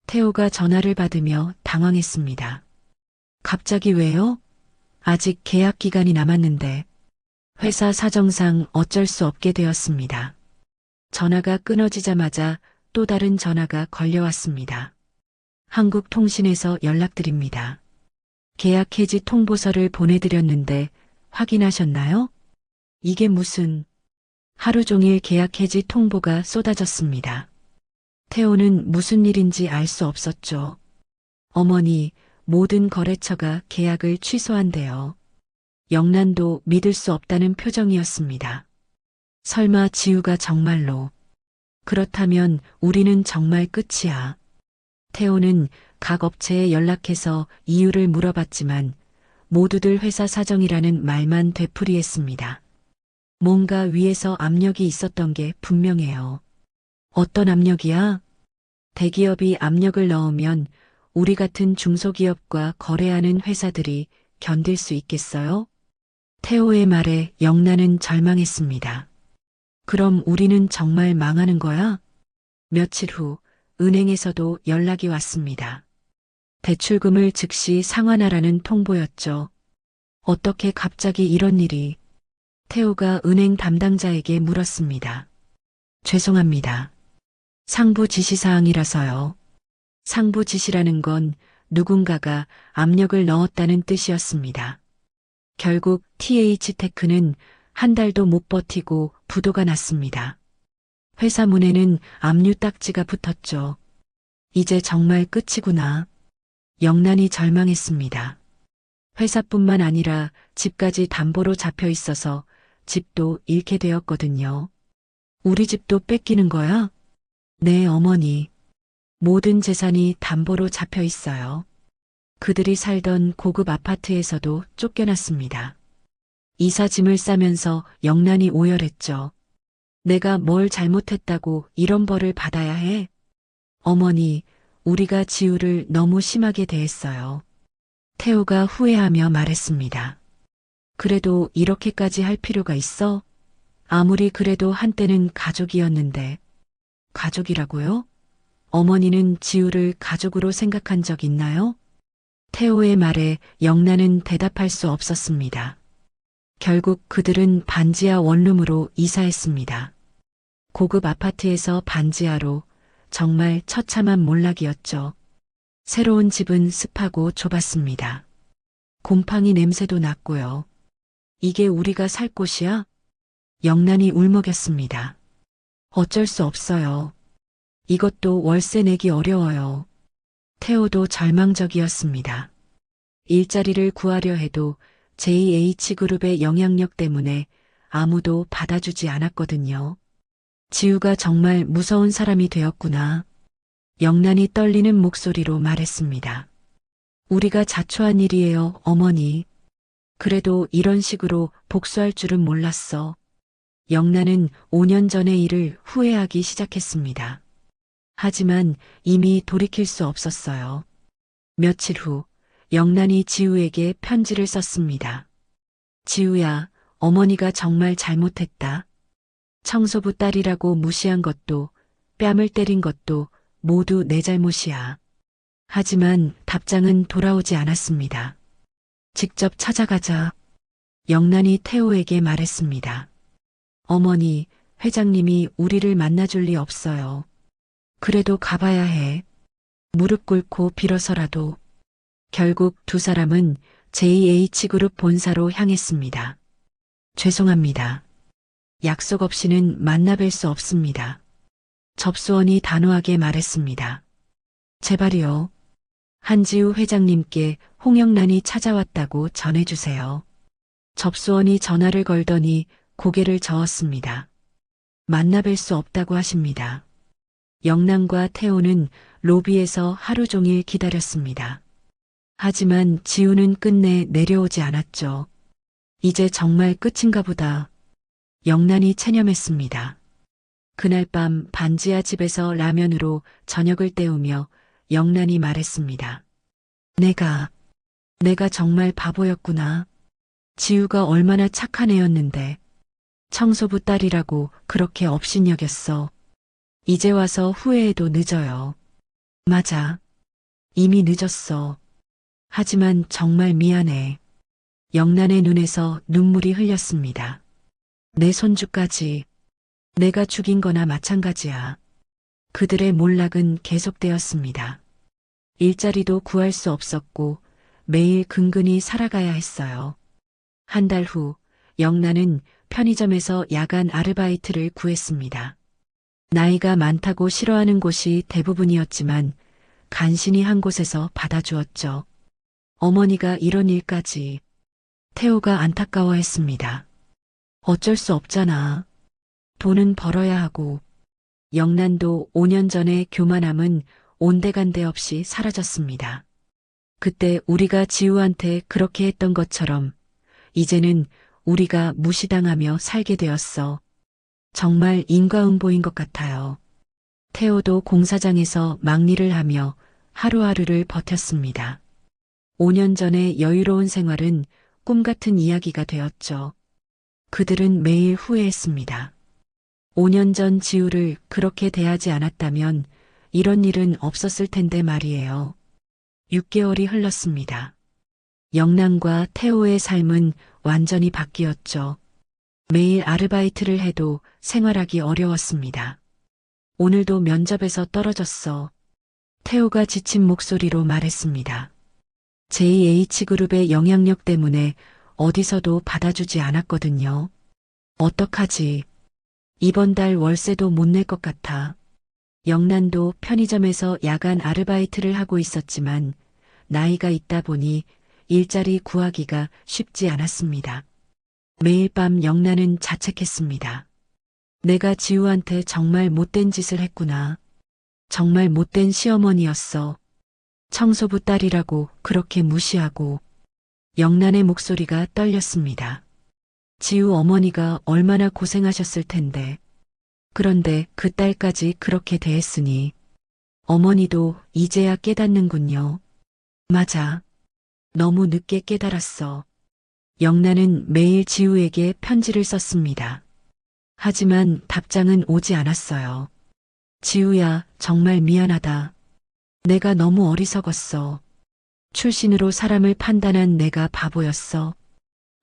B: 태호가 전화를 받으며 당황했습니다. 갑자기 왜요? 아직 계약 기간이 남았는데 회사 사정상 어쩔 수 없게 되었습니다. 전화가 끊어지자마자 또 다른 전화가 걸려왔습니다. 한국통신에서 연락드립니다. 계약 해지 통보서를 보내드렸는데 확인하셨나요? 이게 무슨... 하루 종일 계약 해지 통보가 쏟아졌습니다. 태호는 무슨 일인지 알 수 없었죠. 어머니, 모든 거래처가 계약을 취소한대요. 영란도 믿을 수 없다는 표정이었습니다. 설마 지우가 정말로... 그렇다면 우리는 정말 끝이야. 태호는 각 업체에 연락해서 이유를 물어봤지만 모두들 회사 사정이라는 말만 되풀이했습니다. 뭔가 위에서 압력이 있었던 게 분명해요. 어떤 압력이야? 대기업이 압력을 넣으면 우리 같은 중소기업과 거래하는 회사들이 견딜 수 있겠어요? 태호의 말에 영란은 절망했습니다. 그럼 우리는 정말 망하는 거야? 며칠 후 은행에서도 연락이 왔습니다. 대출금을 즉시 상환하라는 통보였죠. 어떻게 갑자기 이런 일이... 태호가 은행 담당자에게 물었습니다. 죄송합니다. 상부 지시사항이라서요. 상부 지시라는 건 누군가가 압력을 넣었다는 뜻이었습니다. 결국 TH테크는 한 달도 못 버티고 부도가 났습니다. 회사 문에는 압류 딱지가 붙었죠. 이제 정말 끝이구나. 영란이 절망했습니다. 회사뿐만 아니라 집까지 담보로 잡혀 있어서 집도 잃게 되었거든요. 우리 집도 뺏기는 거야? 네, 어머니. 모든 재산이 담보로 잡혀 있어요. 그들이 살던 고급 아파트에서도 쫓겨났습니다. 이사 짐을 싸면서 영란이 오열했죠. 내가 뭘 잘못했다고 이런 벌을 받아야 해? 어머니, 우리가 지우를 너무 심하게 대했어요. 태호가 후회하며 말했습니다. 그래도 이렇게까지 할 필요가 있어? 아무리 그래도 한때는 가족이었는데. 가족이라고요? 어머니는 지우를 가족으로 생각한 적 있나요? 태호의 말에 영란은 대답할 수 없었습니다. 결국 그들은 반지하 원룸으로 이사했습니다. 고급 아파트에서 반지하로 정말 처참한 몰락이었죠. 새로운 집은 습하고 좁았습니다. 곰팡이 냄새도 났고요. 이게 우리가 살 곳이야? 영란이 울먹였습니다. 어쩔 수 없어요. 이것도 월세 내기 어려워요. 태호도 절망적이었습니다. 일자리를 구하려 해도 JH그룹의 영향력 때문에 아무도 받아주지 않았거든요. 지우가 정말 무서운 사람이 되었구나. 영란이 떨리는 목소리로 말했습니다. 우리가 자초한 일이에요, 어머니. 그래도 이런 식으로 복수할 줄은 몰랐어. 영란은 5년 전의 일을 후회하기 시작했습니다. 하지만 이미 돌이킬 수 없었어요. 며칠 후 영란이 지우에게 편지를 썼습니다. 지우야, 어머니가 정말 잘못했다. 청소부 딸이라고 무시한 것도 뺨을 때린 것도 모두 내 잘못이야. 하지만 답장은 돌아오지 않았습니다. 직접 찾아가자. 영란이 태호에게 말했습니다. 어머니, 회장님이 우리를 만나줄 리 없어요. 그래도 가봐야 해. 무릎 꿇고 빌어서라도. 결국 두 사람은 JH그룹 본사로 향했습니다. 죄송합니다. 약속 없이는 만나뵐 수 없습니다. 접수원이 단호하게 말했습니다. 제발이요. 한지우 회장님께 홍영란이 찾아왔다고 전해주세요. 접수원이 전화를 걸더니 고개를 저었습니다. 만나뵐 수 없다고 하십니다. 영란과 태호는 로비에서 하루 종일 기다렸습니다. 하지만 지우는 끝내 내려오지 않았죠. 이제 정말 끝인가 보다. 영란이 체념했습니다. 그날 밤 반지하 집에서 라면으로 저녁을 때우며 영란이 말했습니다. 내가 정말 바보였구나. 지우가 얼마나 착한 애였는데 청소부 딸이라고 그렇게 업신여겼어. 이제 와서 후회해도 늦어요. 맞아. 이미 늦었어. 하지만 정말 미안해. 영란의 눈에서 눈물이 흘렸습니다. 내 손주까지 내가 죽인 거나 마찬가지야. 그들의 몰락은 계속되었습니다. 일자리도 구할 수 없었고 매일 근근히 살아가야 했어요. 한 달 후 영란은 편의점에서 야간 아르바이트를 구했습니다. 나이가 많다고 싫어하는 곳이 대부분이었지만 간신히 한 곳에서 받아주었죠. 어머니가 이런 일까지. 태호가 안타까워했습니다. 어쩔 수 없잖아. 돈은 벌어야 하고. 영란도 5년 전에 교만함은 온데간데 없이 사라졌습니다. 그때 우리가 지우한테 그렇게 했던 것처럼 이제는 우리가 무시당하며 살게 되었어. 정말 인과응보인 것 같아요. 태호도 공사장에서 막일을 하며 하루하루를 버텼습니다. 5년 전의 여유로운 생활은 꿈 같은 이야기가 되었죠. 그들은 매일 후회했습니다. 5년 전 지우를 그렇게 대하지 않았다면 이런 일은 없었을 텐데 말이에요. 6개월이 흘렀습니다. 영란과 태호의 삶은 완전히 바뀌었죠. 매일 아르바이트를 해도 생활하기 어려웠습니다. 오늘도 면접에서 떨어졌어. 태호가 지친 목소리로 말했습니다. JH그룹의 영향력 때문에 어디서도 받아주지 않았거든요. 어떡하지? 이번 달 월세도 못 낼 것 같아. 영란도 편의점에서 야간 아르바이트를 하고 있었지만 나이가 있다 보니 일자리 구하기가 쉽지 않았습니다. 매일 밤 영란은 자책했습니다. 내가 지우한테 정말 못된 짓을 했구나. 정말 못된 시어머니였어. 청소부 딸이라고 그렇게 무시하고. 영란의 목소리가 떨렸습니다. 지우 어머니가 얼마나 고생하셨을 텐데. 그런데 그 딸까지 그렇게 대했으니 어머니도 이제야 깨닫는군요. 맞아. 너무 늦게 깨달았어. 영란은 매일 지우에게 편지를 썼습니다. 하지만 답장은 오지 않았어요. 지우야, 정말 미안하다. 내가 너무 어리석었어. 출신으로 사람을 판단한 내가 바보였어.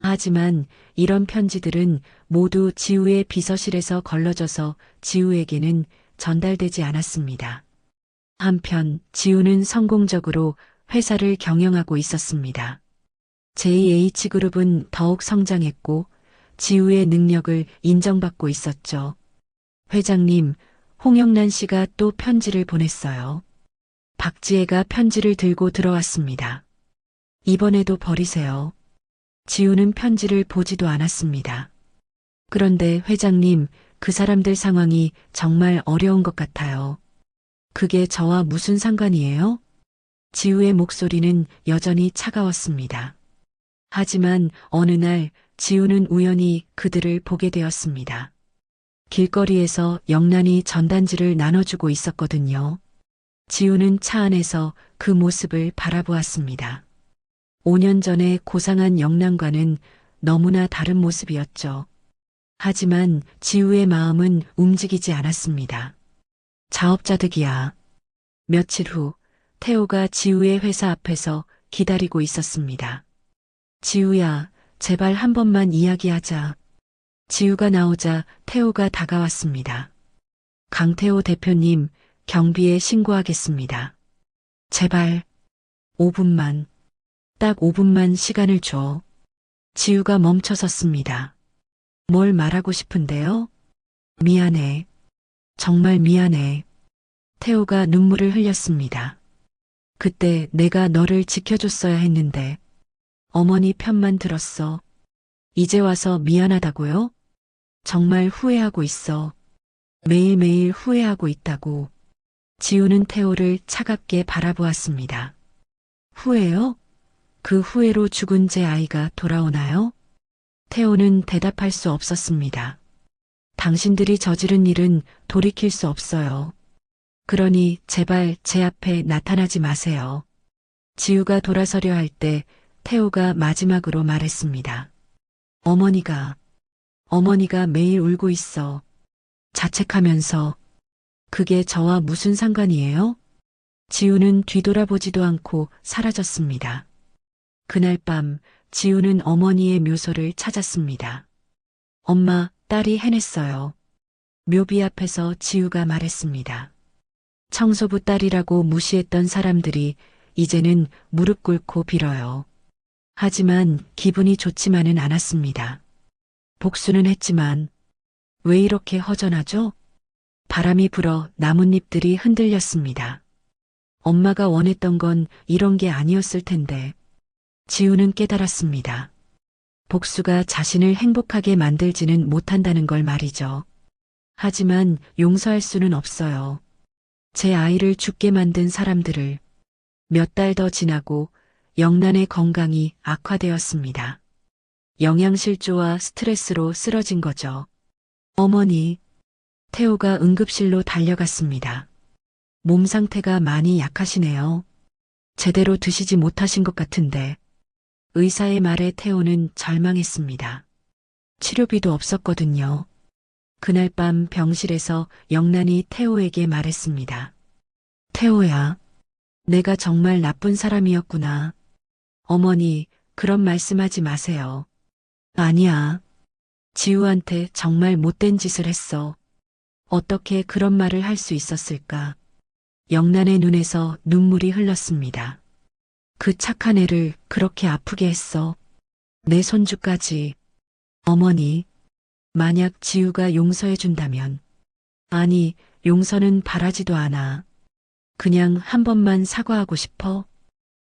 B: 하지만 이런 편지들은 모두 지우의 비서실에서 걸러져서 지우에게는 전달되지 않았습니다. 한편 지우는 성공적으로 회사를 경영하고 있었습니다. JH그룹은 더욱 성장했고 지우의 능력을 인정받고 있었죠. 회장님, 홍영란 씨가 또 편지를 보냈어요. 박지혜가 편지를 들고 들어왔습니다. 이번에도 버리세요. 지우는 편지를 보지도 않았습니다. 그런데 회장님, 그 사람들 상황이 정말 어려운 것 같아요. 그게 저와 무슨 상관이에요? 지우의 목소리는 여전히 차가웠습니다. 하지만 어느 날 지우는 우연히 그들을 보게 되었습니다. 길거리에서 영란이 전단지를 나눠주고 있었거든요. 지우는 차 안에서 그 모습을 바라보았습니다. 5년 전의 고상한 영란과는 너무나 다른 모습이었죠. 하지만 지우의 마음은 움직이지 않았습니다. 자업자득이야. 며칠 후 태호가 지우의 회사 앞에서 기다리고 있었습니다. 지우야, 제발 한 번만 이야기하자. 지우가 나오자 태호가 다가왔습니다. 강태호 대표님, 경비에 신고하겠습니다. 제발 5분만, 딱 5분만 시간을 줘. 지우가 멈춰섰습니다. 뭘 말하고 싶은데요? 미안해. 정말 미안해. 태호가 눈물을 흘렸습니다. 그때 내가 너를 지켜줬어야 했는데 어머니 편만 들었어. 이제 와서 미안하다고요? 정말 후회하고 있어. 매일매일 후회하고 있다고. 지우는 태호를 차갑게 바라보았습니다. 후회요? 그 후회로 죽은 제 아이가 돌아오나요? 태호는 대답할 수 없었습니다. 당신들이 저지른 일은 돌이킬 수 없어요. 그러니 제발 제 앞에 나타나지 마세요. 지우가 돌아서려 할 때 태호가 마지막으로 말했습니다. 어머니가 매일 울고 있어. 자책하면서. 그게 저와 무슨 상관이에요? 지우는 뒤돌아보지도 않고 사라졌습니다. 그날 밤 지우는 어머니의 묘소를 찾았습니다. 엄마, 딸이 해냈어요. 묘비 앞에서 지우가 말했습니다. 청소부 딸이라고 무시했던 사람들이 이제는 무릎 꿇고 빌어요. 하지만 기분이 좋지만은 않았습니다. 복수는 했지만 왜 이렇게 허전하죠? 바람이 불어 나뭇잎들이 흔들렸습니다. 엄마가 원했던 건 이런 게 아니었을 텐데. 지우는 깨달았습니다. 복수가 자신을 행복하게 만들지는 못한다는 걸 말이죠. 하지만 용서할 수는 없어요. 제 아이를 죽게 만든 사람들을. 몇 달 더 지나고 영란의 건강이 악화되었습니다. 영양실조와 스트레스로 쓰러진 거죠. 어머니, 태호가 응급실로 달려갔습니다. 몸 상태가 많이 약하시네요. 제대로 드시지 못하신 것 같은데. 의사의 말에 태호는 절망했습니다. 치료비도 없었거든요. 그날 밤 병실에서 영란이 태호에게 말했습니다. 태호야, 내가 정말 나쁜 사람이었구나. 어머니, 그런 말씀하지 마세요. 아니야. 지우한테 정말 못된 짓을 했어. 어떻게 그런 말을 할 수 있었을까? 영란의 눈에서 눈물이 흘렀습니다. 그 착한 애를 그렇게 아프게 했어. 내 손주까지. 어머니, 만약 지우가 용서해준다면. 아니, 용서는 바라지도 않아. 그냥 한 번만 사과하고 싶어.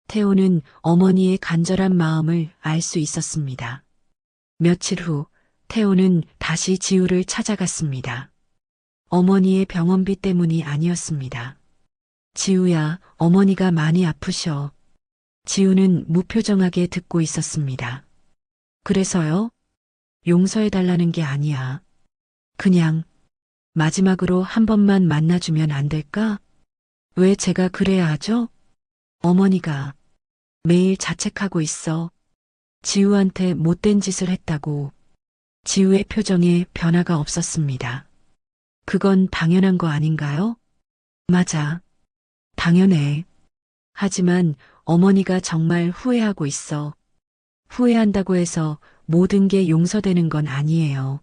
B: 태호는 어머니의 간절한 마음을 알 수 있었습니다. 며칠 후 태호는 다시 지우를 찾아갔습니다. 어머니의 병원비 때문이 아니었습니다. 지우야, 어머니가 많이 아프셔. 지우는 무표정하게 듣고 있었습니다. 그래서요? 용서해달라는 게 아니야. 그냥 마지막으로 한 번만 만나주면 안 될까? 왜 제가 그래야 하죠? 어머니가 매일 자책하고 있어. 지우한테 못된 짓을 했다고. 지우의 표정에 변화가 없었습니다. 그건 당연한 거 아닌가요? 맞아. 당연해. 하지만 어머니가 정말 후회하고 있어. 후회한다고 해서 모든 게 용서되는 건 아니에요.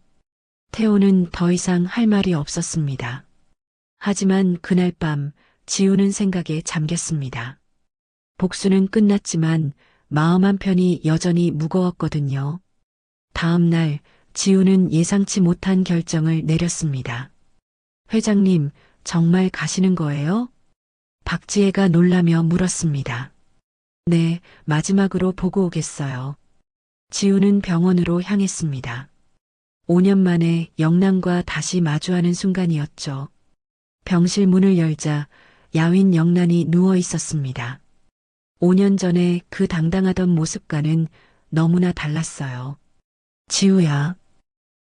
B: 태호는 더 이상 할 말이 없었습니다. 하지만 그날 밤 지우는 생각에 잠겼습니다. 복수는 끝났지만 마음 한편이 여전히 무거웠거든요. 다음 날 지우는 예상치 못한 결정을 내렸습니다. 회장님, 정말 가시는 거예요? 박지혜가 놀라며 물었습니다. 네, 마지막으로 보고 오겠어요. 지우는 병원으로 향했습니다. 5년 만에 영란과 다시 마주하는 순간이었죠. 병실 문을 열자 야윈 영란이 누워 있었습니다. 5년 전에 그 당당하던 모습과는 너무나 달랐어요. 지우야.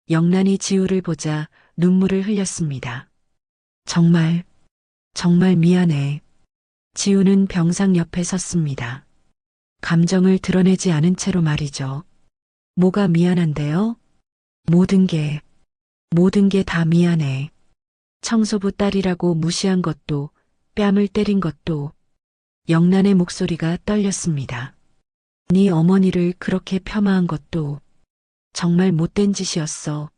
B: 영란이 지우를 보자 눈물을 흘렸습니다. 정말 미안해. 지우는 병상 옆에 섰습니다. 감정을 드러내지 않은 채로 말이죠. 뭐가 미안한데요? 모든 게 다 미안해. 청소부 딸이라고 무시한 것도, 뺨을 때린 것도. 영란의 목소리가 떨렸습니다. 네 어머니를 그렇게 폄하한 것도 정말 못된 짓이었어.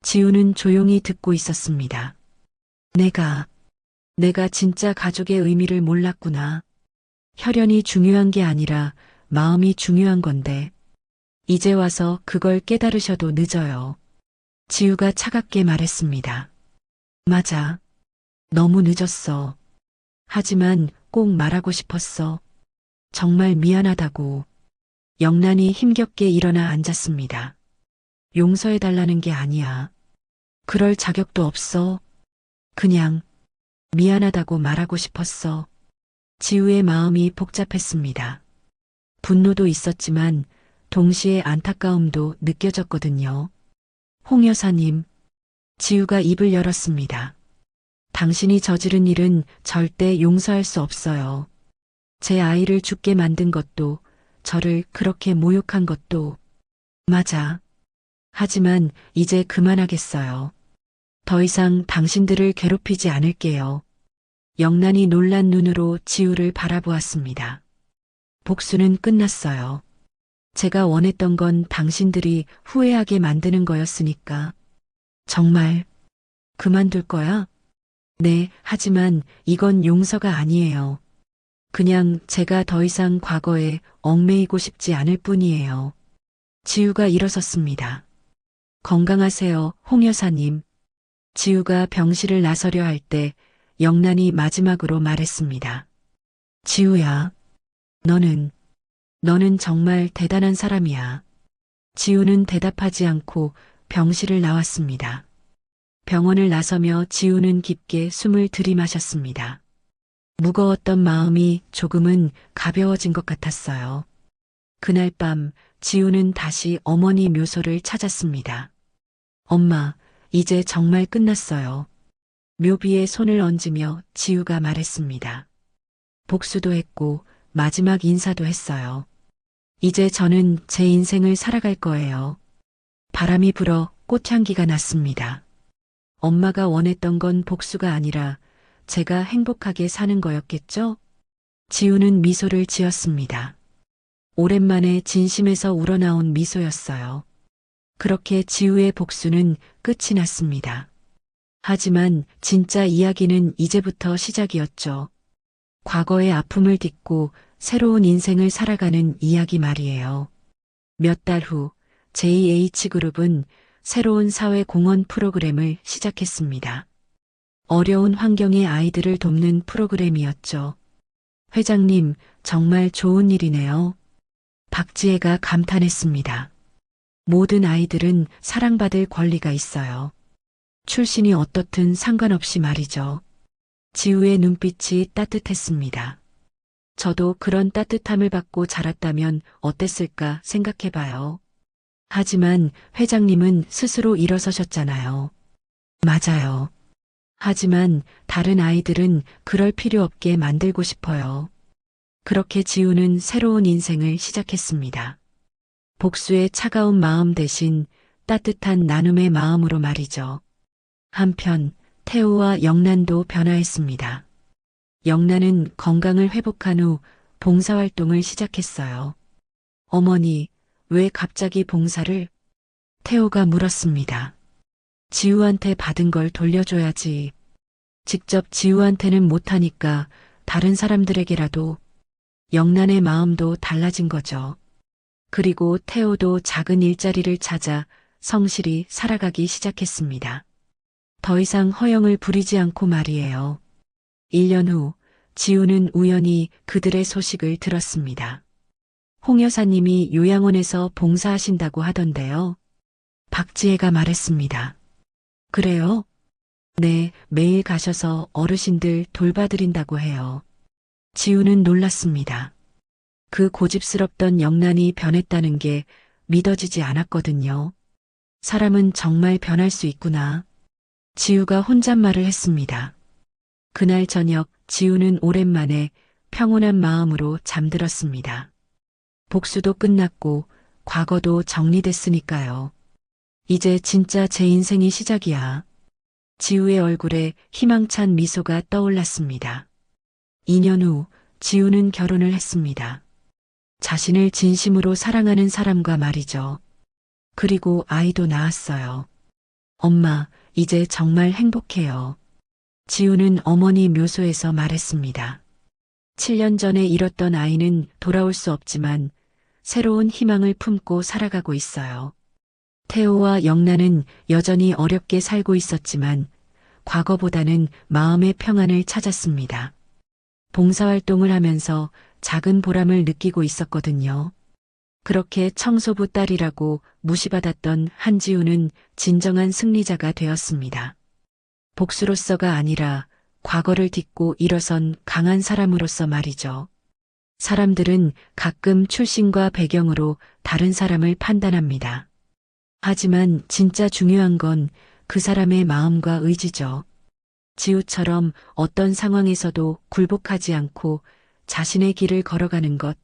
B: 지우는 조용히 듣고 있었습니다. 내가 진짜 가족의 의미를 몰랐구나. 혈연이 중요한 게 아니라 마음이 중요한 건데, 이제 와서 그걸 깨달으셔도 늦어요. 지우가 차갑게 말했습니다. 맞아. 너무 늦었어. 하지만 꼭 말하고 싶었어. 정말 미안하다고. 영란이 힘겹게 일어나 앉았습니다. 용서해달라는 게 아니야. 그럴 자격도 없어. 그냥 미안하다고 말하고 싶었어. 지우의 마음이 복잡했습니다. 분노도 있었지만 동시에 안타까움도 느껴졌거든요. 홍 여사님, 지우가 입을 열었습니다. 당신이 저지른 일은 절대 용서할 수 없어요. 제 아이를 죽게 만든 것도, 저를 그렇게 모욕한 것도. 맞아. 하지만 이제 그만하겠어요. 더 이상 당신들을 괴롭히지 않을게요. 영란이 놀란 눈으로 지우를 바라보았습니다. 복수는 끝났어요. 제가 원했던 건 당신들이 후회하게 만드는 거였으니까. 정말 그만둘 거야? 네, 하지만 이건 용서가 아니에요. 그냥 제가 더 이상 과거에 얽매이고 싶지 않을 뿐이에요. 지우가 일어섰습니다. 건강하세요, 홍 여사님. 지우가 병실을 나서려 할 때 영란이 마지막으로 말했습니다. 지우야, 너는 정말 대단한 사람이야. 지우는 대답하지 않고 병실을 나왔습니다. 병원을 나서며 지우는 깊게 숨을 들이마셨습니다. 무거웠던 마음이 조금은 가벼워진 것 같았어요. 그날 밤 지우는 다시 어머니 묘소를 찾았습니다. 엄마, 이제 정말 끝났어요. 묘비에 손을 얹으며 지우가 말했습니다. 복수도 했고 마지막 인사도 했어요. 이제 저는 제 인생을 살아갈 거예요. 바람이 불어 꽃향기가 났습니다. 엄마가 원했던 건 복수가 아니라 제가 행복하게 사는 거였겠죠? 지우는 미소를 지었습니다. 오랜만에 진심에서 우러나온 미소였어요. 그렇게 지우의 복수는 끝이 났습니다. 하지만 진짜 이야기는 이제부터 시작이었죠. 과거의 아픔을 딛고 새로운 인생을 살아가는 이야기 말이에요. 몇 달 후 JH그룹은 새로운 사회 공헌 프로그램을 시작했습니다. 어려운 환경의 아이들을 돕는 프로그램이었죠. 회장님, 정말 좋은 일이네요. 박지혜가 감탄했습니다. 모든 아이들은 사랑받을 권리가 있어요. 출신이 어떻든 상관없이 말이죠. 지우의 눈빛이 따뜻했습니다. 저도 그런 따뜻함을 받고 자랐다면 어땠을까 생각해봐요. 하지만 회장님은 스스로 일어서셨잖아요. 맞아요. 하지만 다른 아이들은 그럴 필요 없게 만들고 싶어요. 그렇게 지우는 새로운 인생을 시작했습니다. 복수의 차가운 마음 대신 따뜻한 나눔의 마음으로 말이죠. 한편 태호와 영란도 변화했습니다. 영란은 건강을 회복한 후 봉사활동을 시작했어요. 어머니, 왜 갑자기 봉사를? 태호가 물었습니다. 지우한테 받은 걸 돌려줘야지. 직접 지우한테는 못하니까 다른 사람들에게라도. 영란의 마음도 달라진 거죠. 그리고 태호도 작은 일자리를 찾아 성실히 살아가기 시작했습니다. 더 이상 허영을 부리지 않고 말이에요. 1년 후 지우는 우연히 그들의 소식을 들었습니다. 홍 여사님이 요양원에서 봉사하신다고 하던데요. 박지혜가 말했습니다. 그래요? 네, 매일 가셔서 어르신들 돌봐드린다고 해요. 지우는 놀랐습니다. 그 고집스럽던 영란이 변했다는 게 믿어지지 않았거든요. 사람은 정말 변할 수 있구나. 지우가 혼잣말을 했습니다. 그날 저녁 지우는 오랜만에 평온한 마음으로 잠들었습니다. 복수도 끝났고 과거도 정리됐으니까요. 이제 진짜 제 인생이 시작이야. 지우의 얼굴에 희망찬 미소가 떠올랐습니다. 2년 후 지우는 결혼을 했습니다. 자신을 진심으로 사랑하는 사람과 말이죠. 그리고 아이도 낳았어요. 엄마, 이제 정말 행복해요. 지우는 어머니 묘소에서 말했습니다. 7년 전에 잃었던 아이는 돌아올 수 없지만 새로운 희망을 품고 살아가고 있어요. 태호와 영란은 여전히 어렵게 살고 있었지만 과거보다는 마음의 평안을 찾았습니다. 봉사활동을 하면서 작은 보람을 느끼고 있었거든요. 그렇게 청소부 딸이라고 무시받았던 한지우는 진정한 승리자가 되었습니다. 복수로서가 아니라 과거를 딛고 일어선 강한 사람으로서 말이죠. 사람들은 가끔 출신과 배경으로 다른 사람을 판단합니다. 하지만 진짜 중요한 건 그 사람의 마음과 의지죠. 지우처럼 어떤 상황에서도 굴복하지 않고 자신의 길을 걸어가는 것,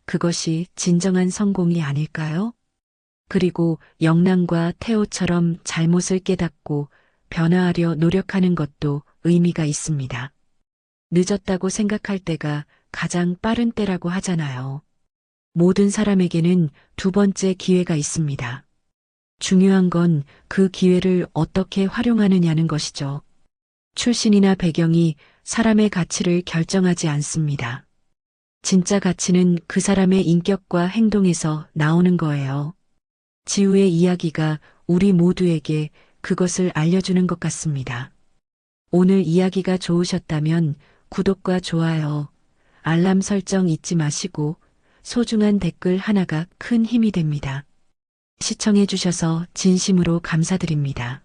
B: 그것이 진정한 성공이 아닐까요? 그리고 영란과 태호처럼 잘못을 깨닫고 변화하려 노력하는 것도 의미가 있습니다. 늦었다고 생각할 때가 가장 빠른 때라고 하잖아요. 모든 사람에게는 두 번째 기회가 있습니다. 중요한 건 그 기회를 어떻게 활용하느냐는 것이죠. 출신이나 배경이 사람의 가치를 결정하지 않습니다. 진짜 가치는 그 사람의 인격과 행동에서 나오는 거예요. 지우의 이야기가 우리 모두에게 그것을 알려주는 것 같습니다. 오늘 이야기가 좋으셨다면 구독과 좋아요, 알람 설정 잊지 마시고 소중한 댓글 하나가 큰 힘이 됩니다. 시청해 주셔서 진심으로 감사드립니다.